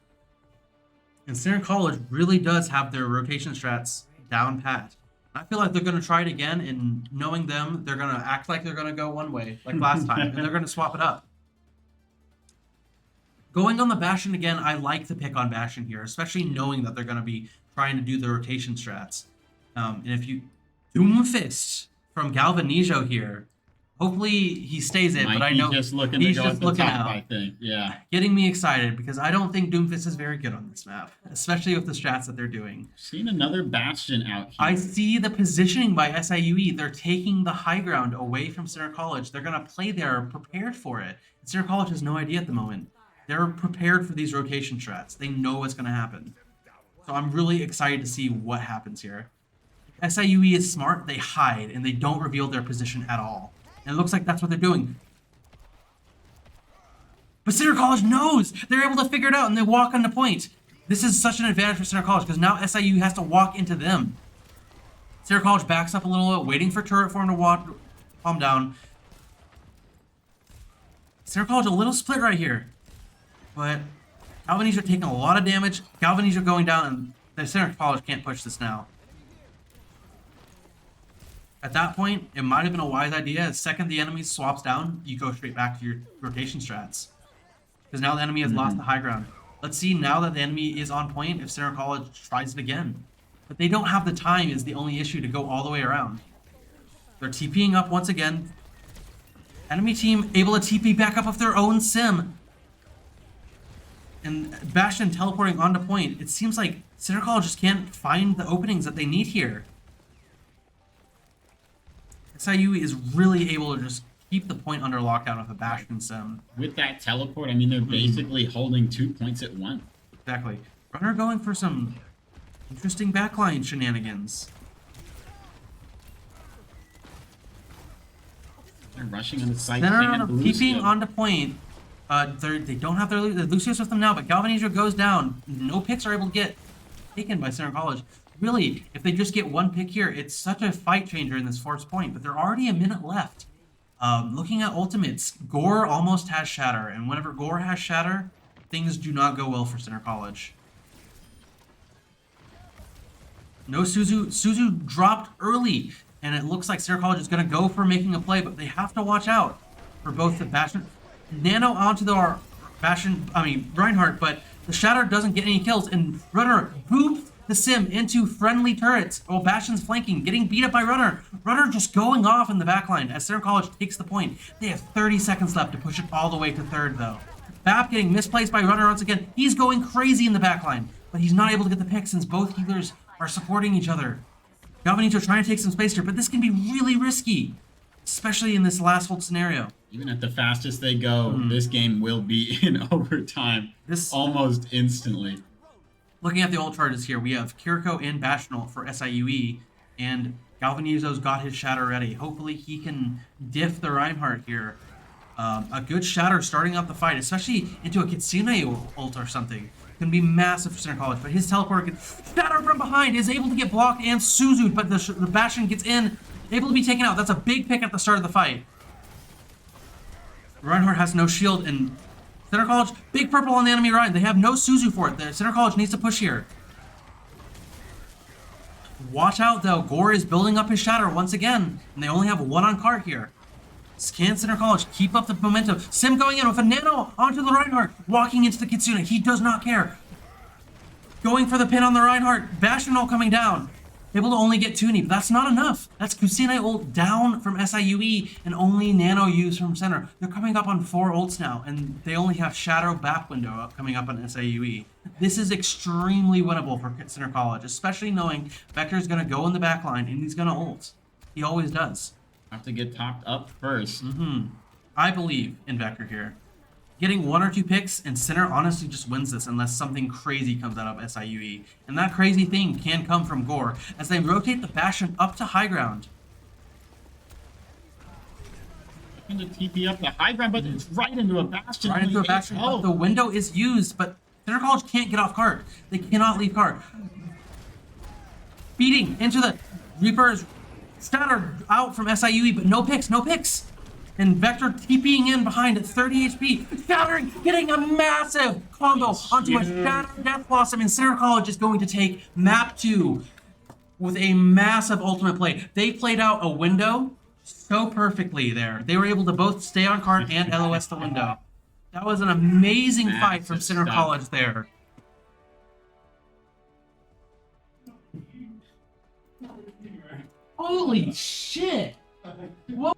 And Center College really does have their rotation strats down pat. I feel like they're going to try it again, and knowing them, they're going to act like they're going to go one way, like last time, and they're going to swap it up. Going on the Bastion again, I like the pick on Bastion here, especially knowing that they're going to be trying to do the rotation strats. And if you Doomfist from Galvanizo here, hopefully he stays in, but I know just looking he's to go just at the looking top, out. I think. Yeah. Getting me excited because I don't think Doomfist is very good on this map, especially with the strats that they're doing. Seen another Bastion out here. I see the positioning by SIUE. They're taking the high ground away from Center College. They're going to play there prepared for it. Center College has no idea at the moment. They're prepared for these rotation strats. They know what's going to happen. So I'm really excited to see what happens here. If SIUE is smart, they hide, and they don't reveal their position at all. And it looks like that's what they're doing. But Center College knows! They're able to figure it out, and they walk on the point. This is such an advantage for Center College, because now SIUE has to walk into them. Center College backs up a little bit, waiting for turret form to calm down. Center College a little split right here. But Galvanizo taking a lot of damage. Galvanizo going down, and the Center College can't push this now. At that point, it might have been a wise idea. The second the enemy swaps down, you go straight back to your rotation strats. Because now the enemy has lost the high ground. Let's see now that the enemy is on point if Center College tries it again. But they don't have the time is the only issue to go all the way around. They're TPing up once again. Enemy team able to TP back up of their own sim. And Bastion teleporting onto point. It seems like Center College just can't find the openings that they need here. SIUE is really able to just keep the point under lockdown with a Bastion sim. With that teleport, I mean, they're basically holding 2 points at once. Exactly. Runner going for some interesting backline shenanigans. They're rushing on the site. Center keeping onto point. They don't have their Lucius with them now, but Galvanizo goes down. No picks are able to get taken by Center College. Really, if they just get one pick here, it's such a fight changer in this fourth point, but they're already a minute left. Looking at ultimates, Gore almost has Shatter, and whenever Gore has Shatter, things do not go well for Center College. No Suzu. Suzu dropped early, and it looks like Center College is going to go for making a play, but they have to watch out for both the Bastion. Nano onto the Reinhardt, but the Shatter doesn't get any kills, and Runner boops the sim into friendly turrets. Oh, Bastion's flanking, getting beat up by Runner. Runner just going off in the backline as Center College takes the point. They have 30 seconds left to push it all the way to third, though. Bap getting misplaced by Runner once again. He's going crazy in the backline, but he's not able to get the pick since both healers are supporting each other. Galvanizo trying to take some space here, but this can be really risky, especially in this last hold scenario. Even at the fastest they go, this game will be in overtime almost instantly. Looking at the ult charges here, we have Kiriko and Bastional for SIUE, and Galvanizo's got his Shatter ready. Hopefully he can diff the Reinhardt here. A good Shatter starting out the fight, especially into a Kitsune ult or something, can be massive for Center College, but his teleporter gets Shatter from behind, is able to get blocked and Suzu'd, but the Bastion gets in, able to be taken out. That's a big pick at the start of the fight. Reinhardt has no shield, and Center College, big purple on the enemy Ryan. They have no Suzu for it. The Center College needs to push here. Watch out, though. Gore is building up his Shatter once again, and they only have one on cart here. Can Center College keep up the momentum? Sim going in with a Nano onto the Reinhardt, walking into the Kitsune. He does not care. Going for the pin on the Reinhardt. Bastion ult coming down. Able to only get Toonie, but that's not enough. That's Kusine ult down from SIUE and only Nano used from Center. They're coming up on 4 ults now, and they only have Shadow Bap window coming up on SIUE. This is extremely winnable for Center College, especially knowing Vector's going to go in the back line and he's going to ult. He always does. Have to get topped up first. I believe in Vector here. getting 1 or 2 picks, and Center honestly just wins this unless something crazy comes out of SIUE. And that crazy thing can come from Gore as they rotate the Bastion up to high ground. Looking to TP up the high ground, but it's right into a Bastion. Right into a Bastion, but the window is used, but Center College can't get off cart. They cannot leave cart. Beating into the Reapers. Statter out from SIUE, but no picks, no picks. And Vector TPing in behind at 30 HP. Shattering, getting a massive combo onto a Shattered Death Blossom, and Center College is going to take map 2 with a massive ultimate play. They played out a window so perfectly there. They were able to both stay on cart and LOS the window. That was an amazing fight from Center College there. Holy shit! What?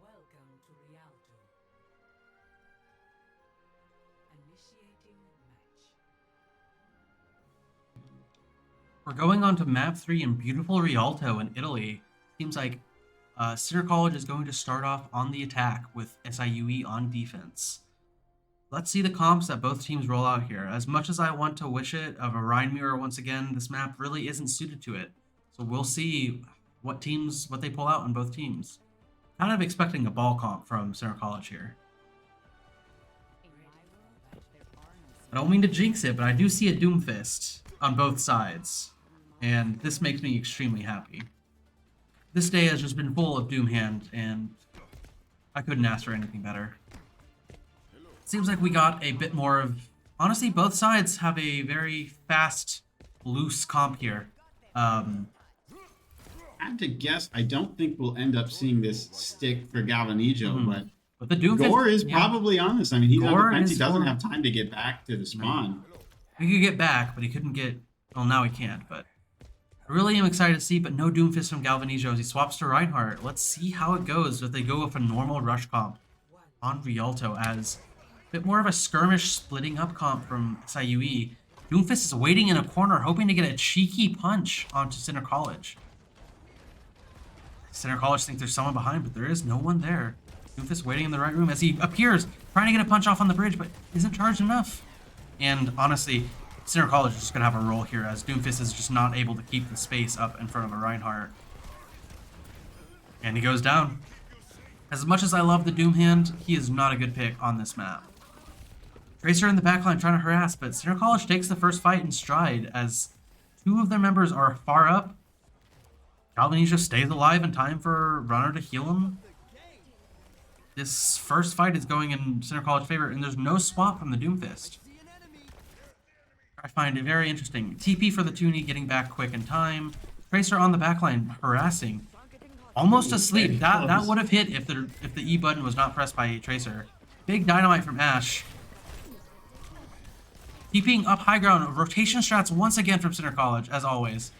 Welcome to Rialto. Initiating match. We're going on to map 3 in beautiful Rialto in Italy. Seems like Center College is going to start off on the attack with SIUE on defense. Let's see the comps that both teams roll out here. As much as I want to wish it of a Rhine mirror once again, this map really isn't suited to it. So we'll see what they pull out on both teams. Kind of expecting a ball comp from Center College here. I don't mean to jinx it, but I do see a Doomfist on both sides. And this makes me extremely happy. This day has just been full of Doomhand, and I couldn't ask for anything better. Seems like we got a bit more of... Honestly, both sides have a very fast, loose comp here. I have to guess, I don't think we'll end up seeing this stick for Galvanijo, but the Doomfist... Gore is probably on this. I mean, he's on defense. He doesn't for... have time to get back to the spawn. He could get back, but he couldn't get... Well, now he can't, but... I really am excited to see, but no Doomfist from Galvanijo as he swaps to Reinhardt. Let's see how it goes if they go with a normal rush comp on Rialto as a bit more of a skirmish splitting up comp from SIUE. Doomfist is waiting in a corner, hoping to get a cheeky punch onto Center College. Center College thinks there's someone behind, but there is no one there. Doomfist waiting in the right room as he appears, trying to get a punch off on the bridge, but isn't charged enough. And honestly, Center College is just going to have a roll here as Doomfist is just not able to keep the space up in front of a Reinhardt. And he goes down. As much as I love the Doomhand, he is not a good pick on this map. Tracer in the backline trying to harass, but Center College takes the first fight in stride as two of their members are far up. Galvanijo stays alive in time for Runner to heal him. This first fight is going in Center College favor, and there's no swap from the Doomfist. I find it very interesting. TP for the Toonie, getting back quick in time. Tracer on the backline, harassing. Almost asleep. That would have hit if the E button was not pressed by Tracer. Big dynamite from Ashe. TPing up high ground. Rotation strats once again from Center College, as always.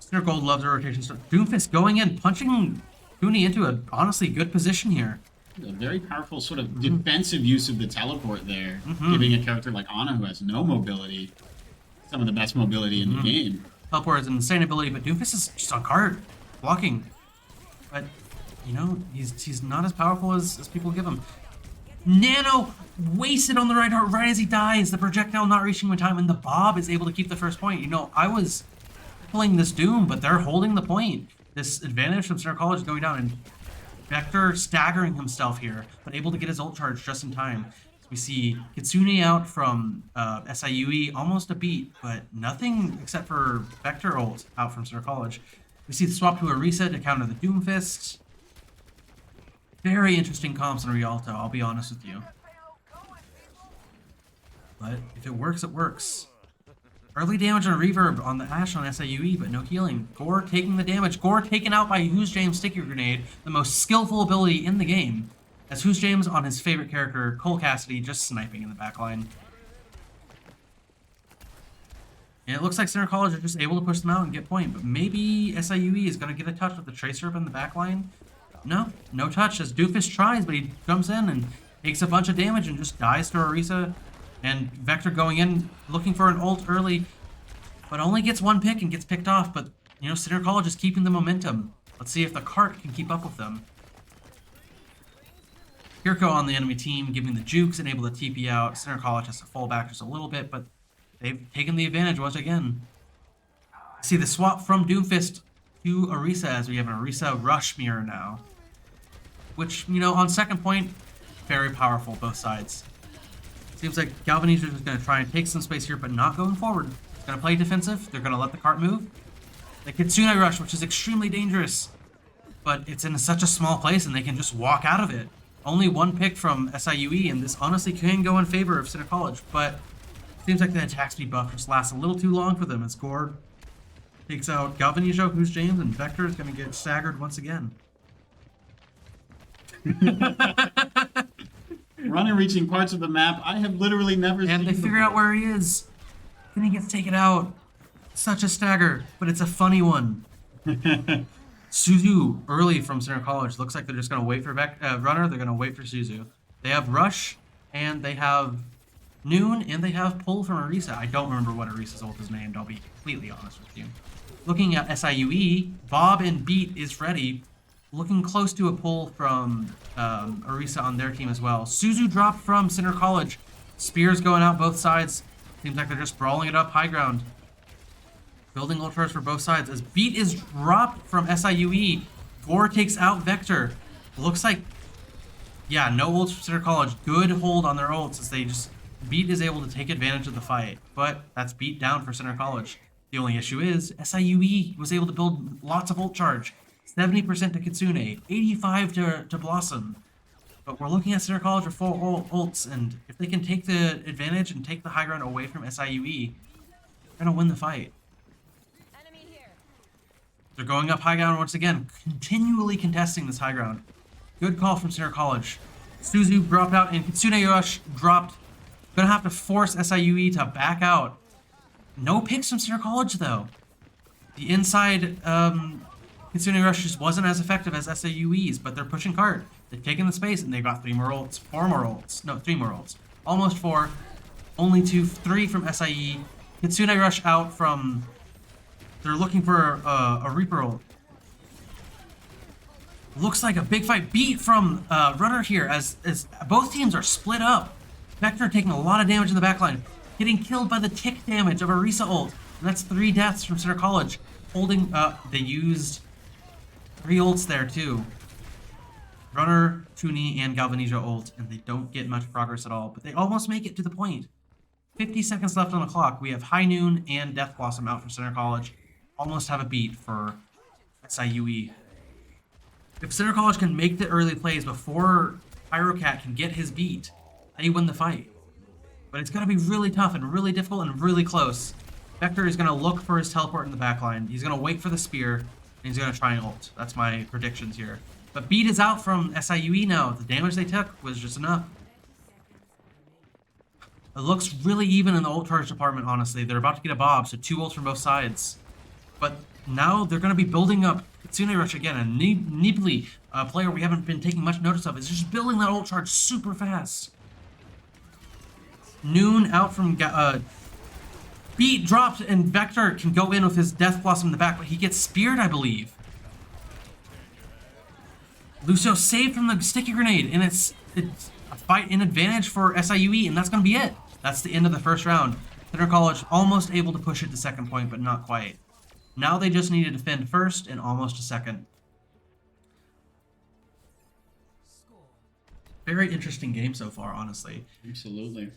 Center Gold loves their rotation strat. Doomfist going in, punching Toonie into a honestly good position here. A very powerful sort of defensive use of the teleport there, giving a character like Ana, who has no mobility, some of the best mobility in the game. Teleport is an insane ability, but Doomfist is just on card, blocking. But, you know, he's not as powerful as people give him. Nano wasted on the Reinhardt right as he dies. The projectile not reaching him in time, and the Bob is able to keep the first point. You know, I was pulling this Doom, but they're holding the point. This advantage from Center College is going down, and Vector staggering himself here, but able to get his ult charge just in time. So we see Kitsune out from SIUE, almost a beat, but nothing except for Vector ult out from Center College. We see the swap to a reset to counter the Doomfist. Very interesting comps in Rialto, I'll be honest with you. But if it works, it works. Early damage and reverb on the Ashe on SIUE, but no healing. Gore taking the damage. Gore taken out by Who's James' Sticky Grenade, the most skillful ability in the game. As Who's James on his favorite character, Cole Cassidy, just sniping in the backline. And it looks like Center College are just able to push them out and get point, but maybe SIUE is going to get a touch with the Tracer up in the backline. No touch as Doofus tries, but he jumps in and takes a bunch of damage and just dies to Orisa. And Vector going in, looking for an ult early, but only gets one pick and gets picked off. But, you know, Center College is keeping the momentum. Let's see if the cart can keep up with them. Kirko on the enemy team, giving the jukes and able to TP out. Center College has to fall back just a little bit, but they've taken the advantage once again. See the swap from Doomfist to Orisa as we have an Orisa Rush mirror now. Which, you know, on second point, very powerful, both sides. Seems like Galvanizer is going to try and take some space here, but not going forward. It's going to play defensive. They're going to let the cart move. The Kitsune Rush, which is extremely dangerous, but it's in such a small place and they can just walk out of it. Only one pick from SIUE, and this honestly can go in favor of Center College, but seems like the attack speed buff just lasts a little too long for them as Gore takes out Galvanizo, Who's James, and Vector is going to get staggered once again. Running, reaching parts of the map I have literally never seen. And they figure out where he is. Then he gets taken out. Such a stagger, but it's a funny one. Suzu early from Center College. Looks like they're just going to wait for Runner. They're going to wait for Suzu. They have Rush, and they have Noon, and they have Pull from Orisa. I don't remember what Orisa's ult is named, I'll be completely honest with you. Looking at SIUE, Bob and Beat is ready. Looking close to a pull from Orisa on their team as well. Suzu dropped from Center College. Spears going out both sides. Seems like they're just brawling it up high ground. Building ultras for both sides. As Beat is dropped from SIUE, Gore takes out Vector. Looks like, yeah, no ults for Center College. Good hold on their ults as they just, Beat is able to take advantage of the fight. But that's Beat down for Center College. The only issue is SIUE was able to build lots of ult charge. 70% to Kitsune, 85 to Blossom. But we're looking at Center College with full ults, and if they can take the advantage and take the high ground away from SIUE, they're going to win the fight. Enemy here. They're going up high ground once again, continually contesting this high ground. Good call from Center College. Suzu dropped out, and Kitsune Rush dropped. Gonna have to force SIUE to back out. No picks from Center College, though. The inside Kitsune Rush just wasn't as effective as SIUE's, but they're pushing cart. They've taken the space, and they've got 3 more ults. 4 more ults. No, 3 more ults. Almost 4. Only 3 from SIE. Kitsune Rush out from... They're looking for a Reaper ult. Looks like a big fight. Beat from Runner here as both teams are split up. Vector taking a lot of damage in the backline. Getting killed by the tick damage of Orisa ult. And that's 3 deaths from Center College. Holding... they used 3 ults there too. Runner, Tuni, and Galvanizo ult, and they don't get much progress at all, but they almost make it to the point. 50 seconds left on the clock. We have High Noon and Death Blossom out for Center College. Almost have a beat for SIUE. If Center College can make the early plays before Pyrocat can get his beat, they win the fight. But it's going to be really tough and really difficult and really close. Vector is going to look for his teleport in the backline. He's going to wait for the spear, and he's going to try and ult. That's my predictions here. But Beat is out from SIUE now. The damage they took was just enough. It looks really even in the ult charge department, honestly. They're about to get a Bob, so 2 ults from both sides. But now they're going to be building up Kitsune Rush again, and Nibli, a player we haven't been taking much notice of, is just building that ult charge super fast. Noon out from... Beat dropped, and Vector can go in with his Death Blossom in the back, but he gets speared, I believe. Lucio saved from the Sticky Grenade, and it's a fight in advantage for SIUE, and that's going to be it. That's the end of the first round. Center College almost able to push it to second point, but not quite. Now they just need to defend first and almost a second. Very interesting game so far, honestly. Absolutely.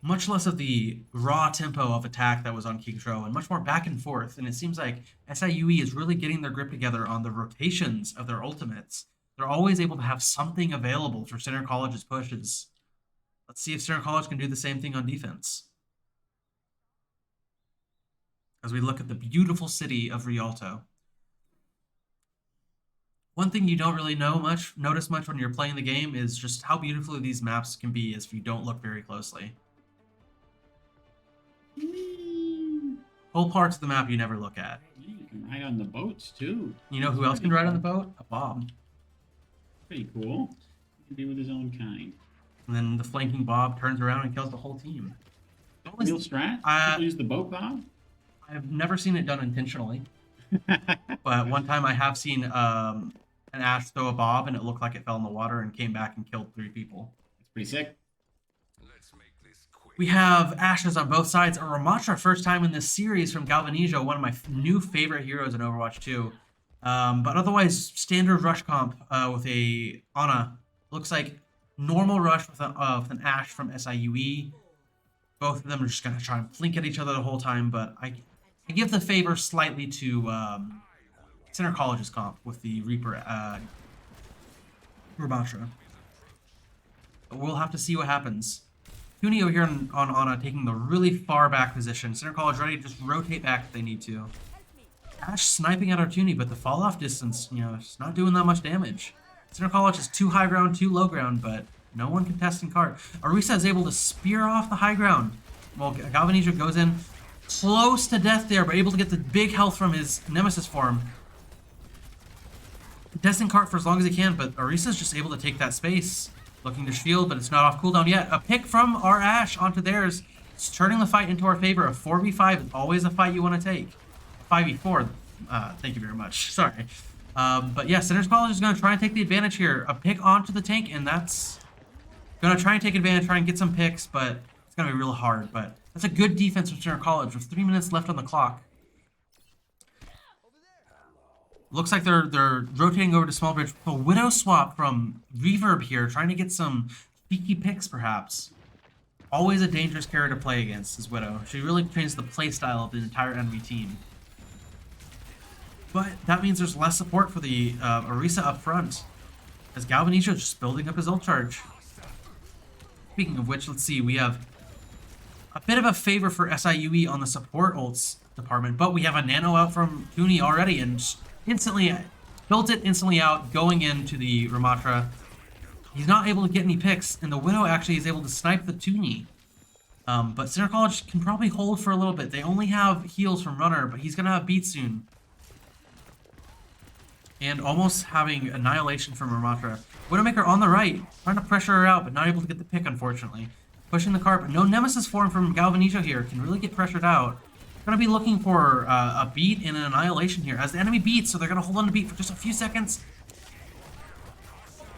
Much less of the raw tempo of attack that was on Kingtro, and much more back and forth. And it seems like SIUE is really getting their grip together on the rotations of their ultimates. They're always able to have something available for Center College's pushes. Let's see if Center College can do the same thing on defense. As we look at the beautiful city of Rialto. One thing you don't really notice much when you're playing the game is just how beautiful these maps can be if you don't look very closely. Whole parts of the map you never look at. You can ride on the boats too. You know who else can ride on the boat? A Bob. Pretty cool. He can be with his own kind. And then the flanking Bob turns around and kills the whole team. Real strat? People use the boat bob? I've never seen it done intentionally. But one time I have seen an Ashe throw a Bob and it looked like it fell in the water and came back and killed 3 people. It's pretty sick. We have Ashes on both sides. A Ramatra, first time in this series from Galvanijo, one of my new favorite heroes in Overwatch 2. But otherwise, standard rush comp with a Ana. Looks like normal rush with an Ashe from SIUE. Both of them are just going to try and flink at each other the whole time, but I give the favor slightly to Center College's comp with the Reaper Ramatra. But we'll have to see what happens. Tuni over here on Ana taking the really far back position. Center College ready to just rotate back if they need to. Ashe sniping at our Tuni, but the fall off distance, it's not doing that much damage. Center College is 2 high ground, 2 low ground, but no one contesting cart. Orisa is able to spear off the high ground. Well, Galvanijo goes in close to death there, but able to get the big health from his Nemesis form. Contesting cart for as long as he can, but Orisa is just able to take that space. Looking to shield, but it's not off cooldown yet. A pick from our Ashe onto theirs. It's turning the fight into our favor. A 4v5 is always a fight you want to take. 5v4, thank you very much. Sorry. But yeah, Center's College is going to try and take the advantage here. A pick onto the tank, and that's going to try and take advantage, try and get some picks, but it's going to be real hard. But that's a good defense from Center College with 3 minutes left on the clock. Looks like they're rotating over to Small Bridge. A Widow swap from Reverb here, trying to get some cheeky picks, perhaps. Always a dangerous character to play against, is Widow. She really changes the playstyle of the entire enemy team. But that means there's less support for the Orisa up front, as Galvanijo is just building up his ult charge. Speaking of which, let's see, we have a bit of a favor for SIUE on the support ults department, but we have a nano out from Tuni already, and instantly built it instantly out, going into the Ramatra. He's not able to get any picks, and the Widow actually is able to snipe the Tuni. But Center College can probably hold for a little bit. They only have heals from Runner, but he's going to have beat soon. And almost having Annihilation from Ramatra. Widowmaker on the right, trying to pressure her out, but not able to get the pick, unfortunately. Pushing the cart, but no Nemesis form from Galvanijo here. Can really get pressured out. Going to be looking for a beat and an Annihilation here as the enemy beats, so they're going to hold on to beat for just a few seconds.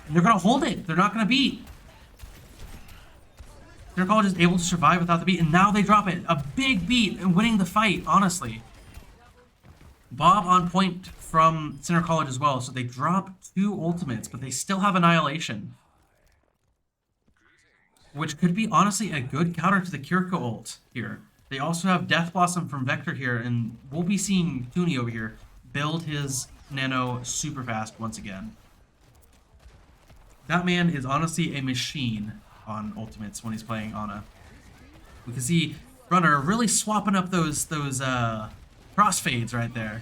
And they're going to hold it. They're not going to beat. Center College is able to survive without the beat, and now they drop it. A big beat and winning the fight, honestly. Bob on point from Center College as well, so they drop 2 ultimates, but they still have Annihilation. Which could be, honestly, a good counter to the Kiriko ult here. They also have Death Blossom from Vector here, and we'll be seeing Tuni over here build his nano super fast once again. That man is honestly a machine on ultimates when he's playing Ana. We can see Runner really swapping up those crossfades right there.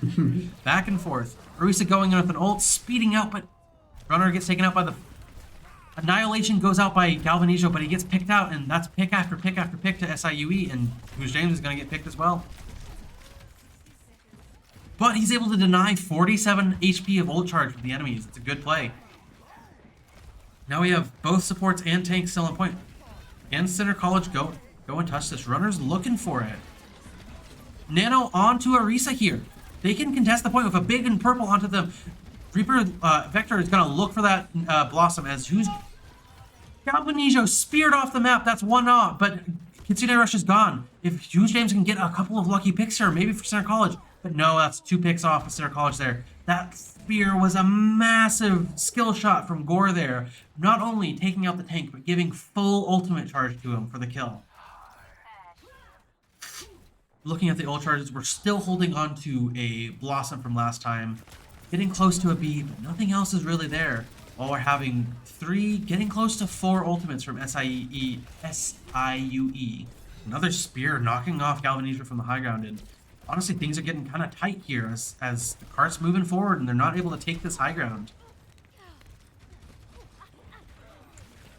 Back and forth. Orisa going in with an ult, speeding out, but Runner gets taken out by the... Annihilation goes out by Galvanijo, but he gets picked out, and that's pick after pick after pick to SIUE, and Who's James is going to get picked as well. But he's able to deny 47 HP of ult charge with the enemies. It's a good play. Now we have both supports and tanks still on point. And Center College go and touch this. Runner's looking for it. Nano onto Orisa here. They can contest the point with a big and purple onto the Reaper. Vector is going to look for that Blossom as who's... Galvanijo speared off the map. That's 1-0, but Kitsune Rush is gone. If Huge James can get a couple of lucky picks here, maybe for Center College. But no, that's 2 picks off of Center College there. That spear was a massive skill shot from Gore there. Not only taking out the tank, but giving full ultimate charge to him for the kill. Looking at the ult charges, we're still holding on to a Blossom from last time. Getting close to a B, but nothing else is really there. while we're having 3, getting close to 4 ultimates from SIUE. Another spear knocking off Galvanisha from the high ground, and honestly, things are getting kind of tight here as the cart's moving forward and they're not able to take this high ground.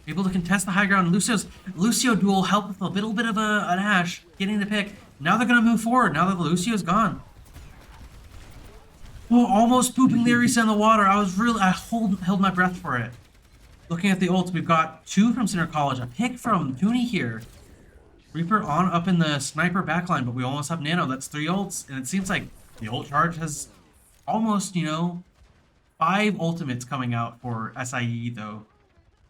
Able to contest the high ground. Lucio duel helped with a little bit of an Ashe getting the pick. Now they're going to move forward now that Lucio's gone. Oh, almost pooping the Orisa in the water. I held my breath for it. Looking at the ults, we've got 2 from Center College, a pick from Tooney here. Reaper on up in the sniper backline, but we almost have Nano. That's 3 ults, and it seems like the ult charge has almost, 5 ultimates coming out for SIE though.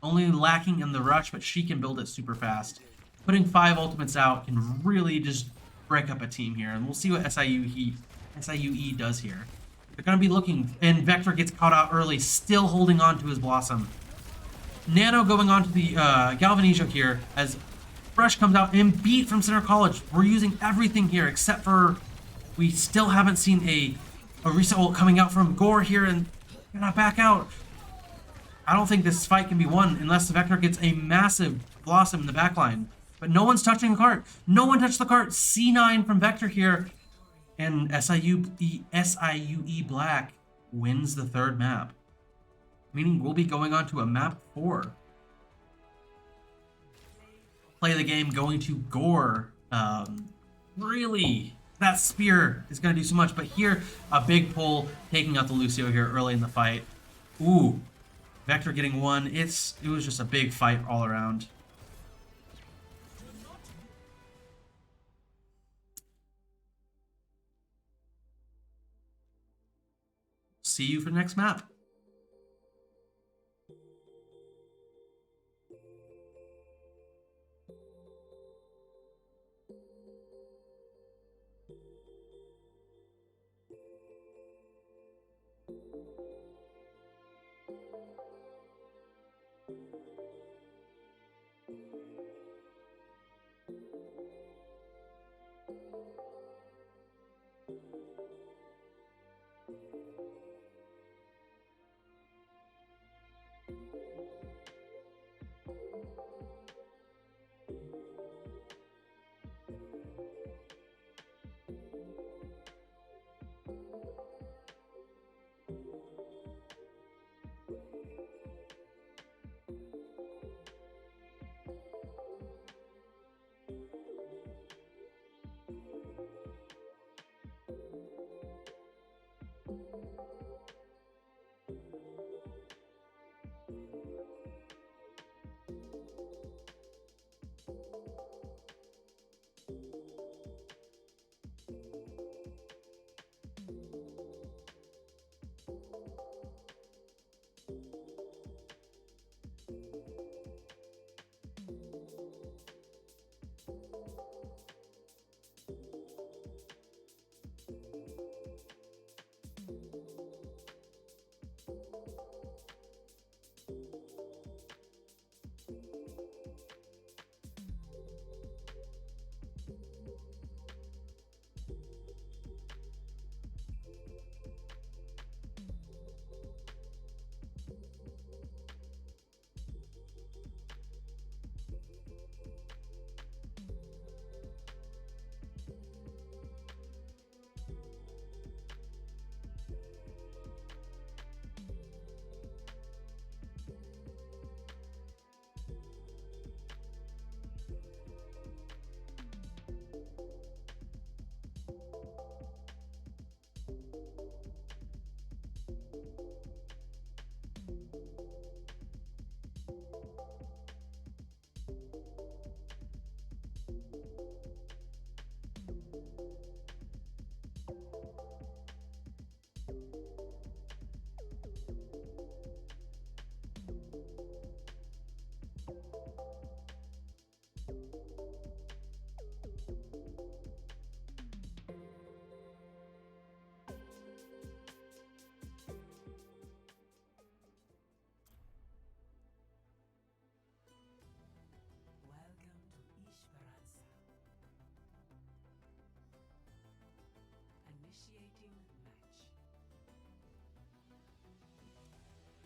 Only lacking in the rush, but she can build it super fast. Putting 5 ultimates out can really just break up a team here, and we'll see what SIUE does here. They're going to be looking, and Vector gets caught out early, still holding on to his Blossom. Nano going on to the Galvanisha here as Rush comes out and beat from Center College. We're using everything here except for we still haven't seen a Orisa ult coming out from Gore here, and they're not back out. I don't think this fight can be won unless the Vector gets a massive Blossom in the backline. But no one's touching the cart. No one touched the cart. C9 from Vector here. And SIUE Black wins the 3rd map. Meaning we'll be going on to a map 4. Play the game going to Gore. Really, that spear is going to do so much. But here, a big pull, taking out the Lucio here early in the fight. Ooh, Vector getting 1. It was just a big fight all around. See you for the next map.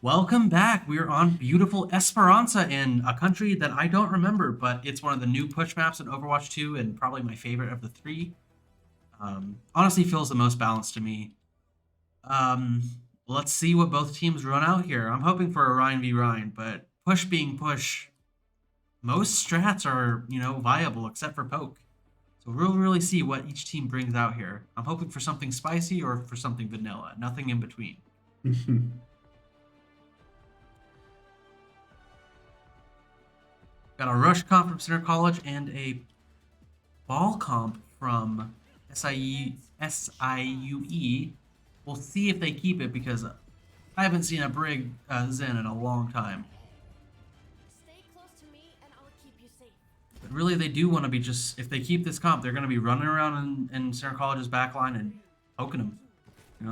Welcome back. We are on beautiful Esperanza in a country that I don't remember, but it's one of the new push maps in Overwatch 2 and probably my favorite of the three. Honestly feels the most balanced to me. Let's see what both teams run out here. I'm hoping for a Ryan v Ryan, but push being push, most strats are, viable except for poke. So we'll really see what each team brings out here. I'm hoping for something spicy or for something vanilla, nothing in between. Got a rush comp from Center College and a ball comp from SIUE. We'll see if they keep it because I haven't seen a Brig Zen in a long time. Stay close to me and I'll keep you safe. But really, they do want to be just, if they keep this comp, they're going to be running around in Center College's backline and poking them.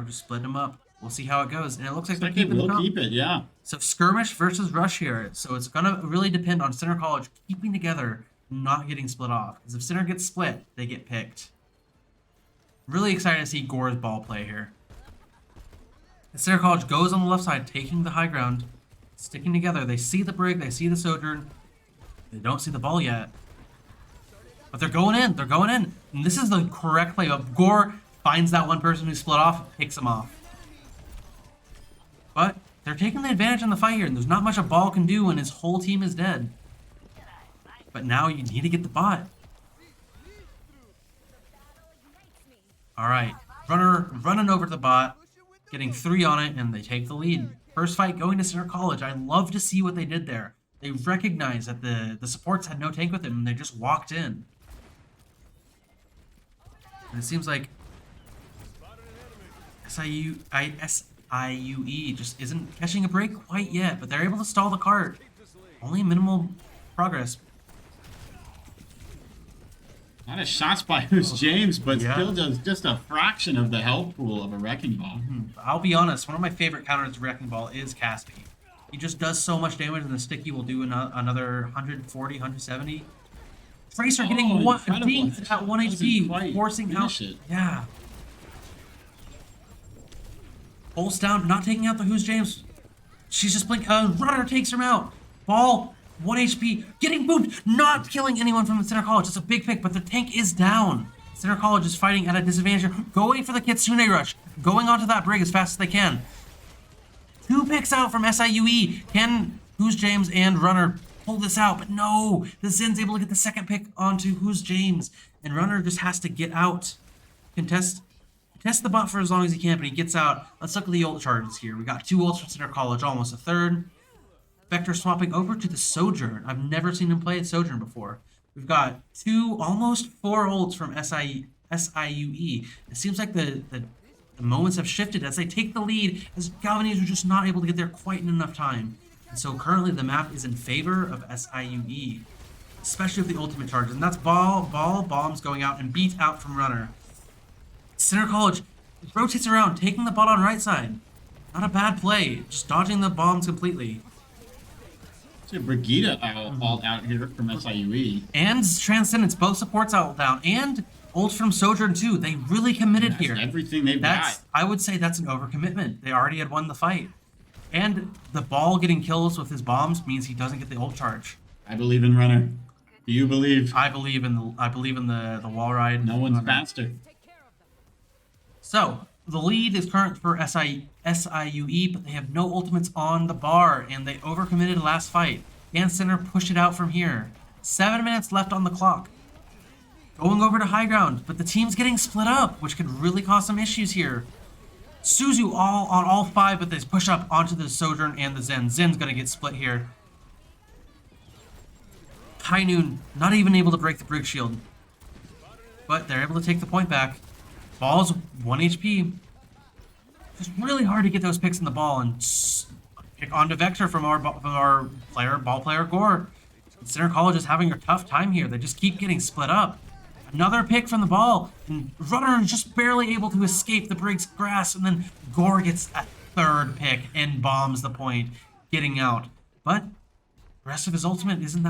Just splitting them up. We'll see how it goes. And it looks like they're keeping the comp. Keep it, yeah. So skirmish versus rush here. So it's going to really depend on Center College keeping together, not getting split off. Because if Center gets split, they get picked. Really excited to see Gore's ball play here. And Center College goes on the left side, taking the high ground, sticking together. They see the Brig, they see the Sojourn. They don't see the ball yet. But they're going in. They're going in. And this is the correct play. Gore finds that one person who split off, picks him off. But they're taking the advantage in the fight here, and there's not much a ball can do when his whole team is dead. But now you need to get the bot. Alright, runner running over to the bot, getting 3 on it, and they take the lead. First fight going to Center College. I love to see what they did there. They recognized that the supports had no tank with them, and they just walked in. And it seems like SIUE just isn't catching a break quite yet, but they're able to stall the cart. Only minimal progress. A lot of shots by who's James, but Yeah. still does just a fraction of the health pool of a Wrecking Ball. I'll be honest, one of my favorite counters to Wrecking Ball is Caspi. He just does so much damage, and the sticky will do another 140, 170. Tracer getting one incredible. dinked at 1 Doesn't HP, quite forcing out. finish it. Yeah. Pulse down, not taking out the Who's James. She's just blink. Runner takes him out. Ball, 1 HP, getting boomed, not killing anyone from the Center College. It's a big pick, but the tank is down. Center College is fighting at a disadvantage here, going for the Kitsune rush, going onto that Brig as fast as they can. 2 picks out from SIUE. Can Who's James and Runner pull this out? But no, the Zen's able to get the second pick onto Who's James, and Runner just has to get out. Contest the bot for as long as he can, but he gets out. Let's look at the ult charges here. We got 2 ults from Center College, almost a third. Vector swapping over to the Sojourn. I've never seen him play Sojourn before. We've got 2, almost 4 ults from SIUE. It seems like the moments have shifted as they take the lead, as Galvanese are just not able to get there quite in enough time. And so currently the map is in favor of SIUE, especially with the ultimate charges. And that's bombs going out and beat out from Runner. Center College rotates around, taking the bot on right side. Not a bad play, just dodging the bombs completely. So Brigitte all out here from SIUE. And Transcendence, both supports out down, and ult from Sojourn too. They really committed That's here. everything they've That's, I would say that's an overcommitment. They already had won the fight. And the ball getting kills with his bombs means he doesn't get the ult charge. got. I believe in Runner. Do you believe? I believe in the wall ride. No one's faster. So, the lead is current for SIUE, but they have no ultimates on the bar, and they overcommitted last fight. And Center pushed it out from here. 7 minutes left on the clock. Going over to high ground, but the team's getting split up, which could really cause some issues here. Suzu on all 5, but they push up onto the Sojourn and the Zen. Zen's gonna get split here. High Noon not even able to break the Brig Shield, but they're able to take the point back. Ball's 1 HP. It's really hard to get those picks in the ball, and pick onto Vector from our ball player Gore. Center College is having a tough time here. They just keep getting split up. Another pick from the ball, and Runner is just barely able to escape the Brig's grass, and then Gore gets a 3rd pick and bombs the point, getting out. But the rest of his ultimate isn't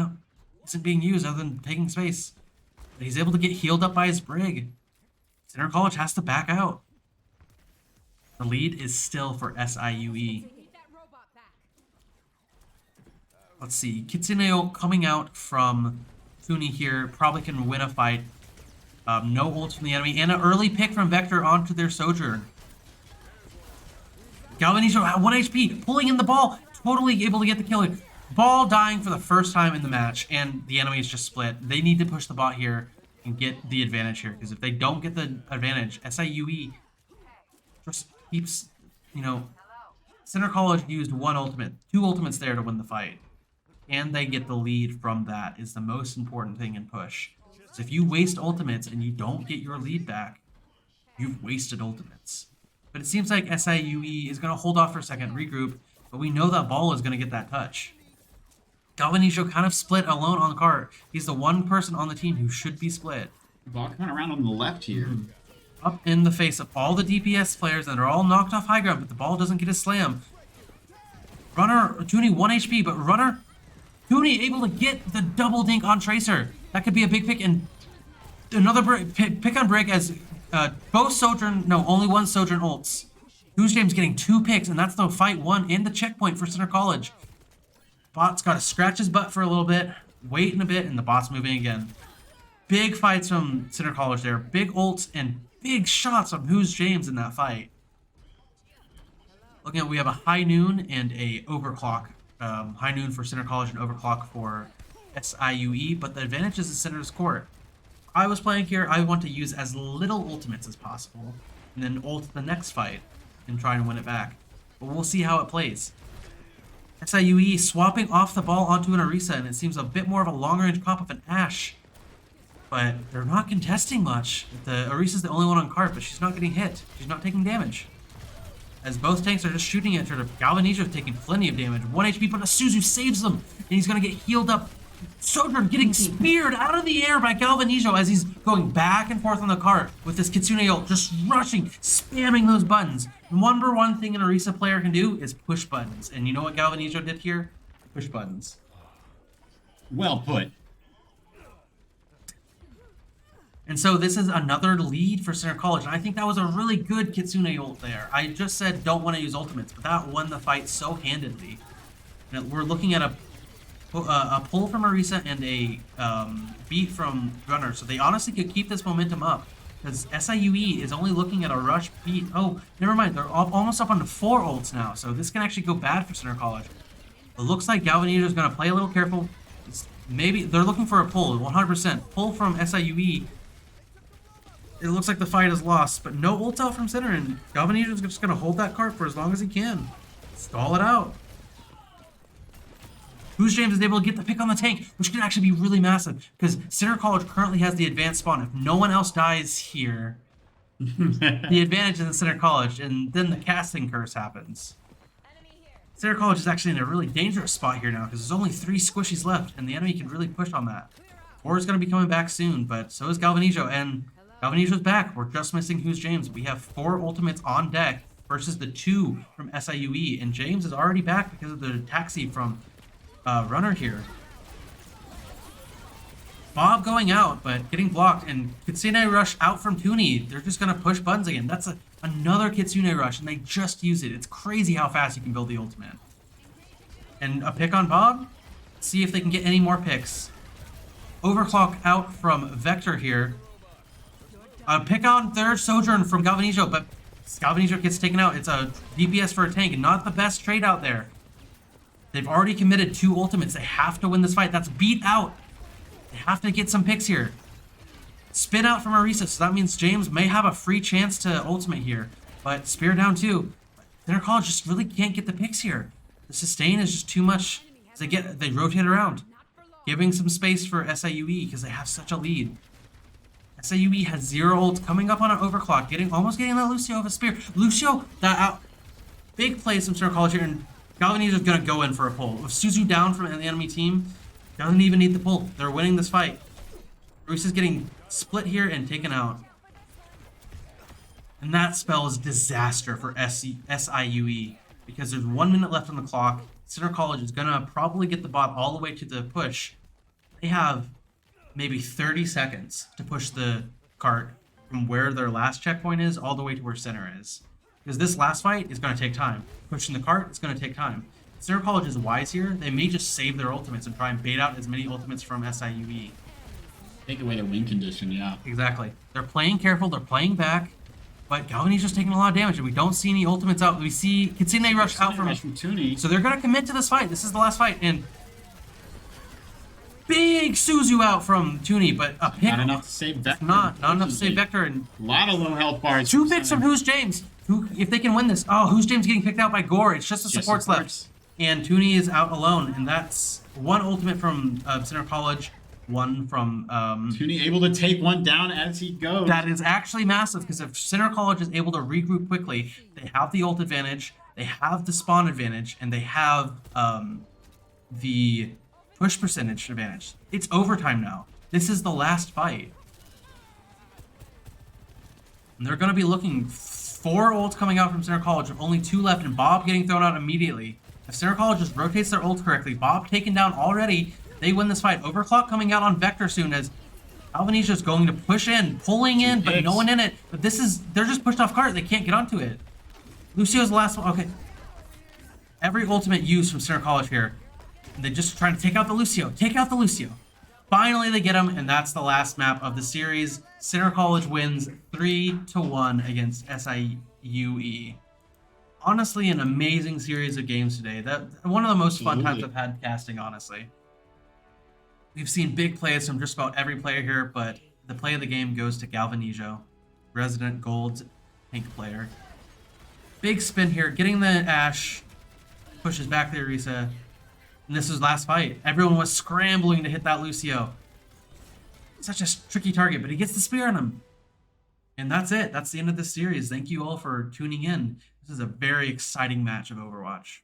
being used other than taking space. But he's able to get healed up by his Brig. Center College has to back out. The lead is still for SIUE. Get that robot back. Let's see. Kitsune coming out from Tuni here probably can win a fight. No ults from the enemy, and an early pick from Vector onto their Sojourn. Galvanizo at 1 HP, pulling in the ball, totally able to get the kill. Ball dying for the first time in the match, and the enemy is just split. They need to push the bot here and get the advantage here, because if they don't get the advantage, SIUE just keeps, you know, Center College used one ultimate, 2 ultimates there to win the fight. And they get the lead from that is the most important thing in push. So if you waste ultimates and you don't get your lead back, you've wasted ultimates. But it seems like SIUE is going to hold off for a second, regroup, but we know that ball is going to get that touch. Galvanizo kind of split alone on the cart. He's the one person on the team who should be split. Ball coming around on the left here. Up in the face of all the DPS players, and they're all knocked off high ground, but the ball doesn't get a slam. Runner, Tuni 1 HP, but Runner, Tuni able to get the double dink on Tracer. That could be a big pick, and another pick on break as both Sojourn, no, only one Sojourn ults. Who's James getting 2 picks, and that's the fight 1 and the checkpoint for Center College. Bot's got to scratch his butt for a little bit, wait in a bit, and the bot's moving again. Big fights from Center College there. Big ults and big shots from Who's James in that fight. Looking at, we have a high noon and a overclock. High noon for Center College and overclock for SIUE, but the advantage is the Center's court. I was playing here, I want to use as little ultimates as possible, and then ult the next fight and try and win it back. But we'll see how it plays. SIUE swapping off the ball onto an Orisa, and it seems a bit more of a long range comp of an Ashe. But they're not contesting much. The Orisa's the only one on cart, but she's not getting hit. She's not taking damage. As both tanks are just shooting at her, Galvanizo is taking plenty of damage. 1 HP, but Isuzu saves them, and he's going to get healed up. Sojourn getting speared out of the air by Galvanizo as he's going back and forth on the cart with this Kitsune ult, just rushing, spamming those buttons. Number one thing an Orisa player can do is push buttons. And you know what Galvanizo did here? Push buttons. Well put. And so this is another lead for Center College, and I think that was a really good Kitsune ult there. I just said don't want to use ultimates, but that won the fight so handedly. And we're looking at a pull from Orisa and a beat from Runner, so they honestly could keep this momentum up, because SIUE is only looking at a rush beat. Oh, never mind, they're almost up onto 4 ults now, so this can actually go bad for Center College. It looks like Galvanizo is going to play a little careful. Maybe they're looking for a pull, 100%. Pull from SIUE. It looks like the fight is lost, but no ult out from Center, and Galvanizo is just going to hold that cart for as long as he can. Stall it out. Who's James is able to get the pick on the tank, which could actually be really massive, because Center College currently has the advanced spawn. If no one else dies here, the advantage is in Center College, and then the casting curse happens. Center College is actually in a really dangerous spot here now, because there's only 3 squishies left, and the enemy can really push on that. 4 is going to be coming back soon, but so is Galvanizo, and Galvanizo's back. We're just missing Who's James. We have 4 ultimates on deck versus the 2 from SIUE, and James is already back because of the taxi from Runner here. Bob going out, but getting blocked, and Kitsune rush out from Tuni. They're just going to push buttons again. That's another Kitsune rush, and they just use it. It's crazy how fast you can build the ultimate. And a pick on Bob. See if they can get any more picks. Overclock out from Vector here. A pick on third Sojourn from Galvanizo, but Galvanizo gets taken out. It's a DPS for a tank, and not the best trade out there. They've already committed 2 ultimates. They have to win this fight. That's beat out. They have to get some picks here. Spin out from Orisa, so that means James may have a free chance to ultimate here. But Spear down too. Center College just really can't get the picks here. The sustain is just too much. They rotate around, giving some space for SIUE because they have such a lead. SIUE has 0 ults coming up on an overclock, almost getting that Lucio of a spear. Lucio, that out. Big plays from Center College here, and Galvanizo is going to go in for a pull. With Suzu down from the enemy team, doesn't even need the pull. They're winning this fight. Orisa's getting split here and taken out. And that spells disaster for SIUE, because there's 1 minute left on the clock. Center College is going to probably get the bot all the way to the push. They have maybe 30 seconds to push the cart from where their last checkpoint is all the way to where Center is. Because this last fight is going to take time. Pushing the cart is going to take time. Center College is wise here. They may just save their ultimates and try and bait out as many ultimates from SIUE. Take away their win condition, yeah. Exactly. They're playing careful. They're playing back. But Galvany's just taking a lot of damage, and we don't see any ultimates out. We see Kitsune rush out from Tooney. So they're going to commit to this fight. This is the last fight. And big Suzu out from Tooney, but a pick. Not enough to save Vector. Not enough to save Vector. And A lot of low health bars. two picks from Who's James. Who, if they can win this. Oh, Who's James getting picked out by Gore. It's just the supports left. And Tooney is out alone. And that's one ultimate from Center College. One from Tooney able to take one down as he goes. that is actually massive, because if Center College is able to regroup quickly, they have the ult advantage, they have the spawn advantage, and they have the push percentage advantage. It's overtime now. This is the last fight. And they're going to be looking 4 ults coming out from Center College with only 2 left, and Bob getting thrown out immediately. If Center College just rotates their ult correctly, Bob taken down already, they win this fight. Overclock coming out on Vector soon, as Galvany's just going to push in, pulling in, but no one in it. But this is, they're just pushed off cart. They can't get onto it. Lucio's the last one. Okay. Every ultimate used from Center College here. And they're just trying to take out the Lucio. Take out the Lucio. Finally, they get him, and that's the last map of the series. Center College wins 3-1 against SIUE. Honestly, an amazing series of games today. That one of the most fun times I've had casting, honestly. We've seen big plays from just about every player here, but the play of the game goes to Galvanijo, resident gold pink player. Big spin here, getting the Ashe, pushes back the Orisa, and this is last fight. Everyone was scrambling to hit that Lucio. Such a tricky target, but he gets the spear on him. And that's it. That's the end of this series. Thank you all for tuning in. This is a very exciting match of Overwatch.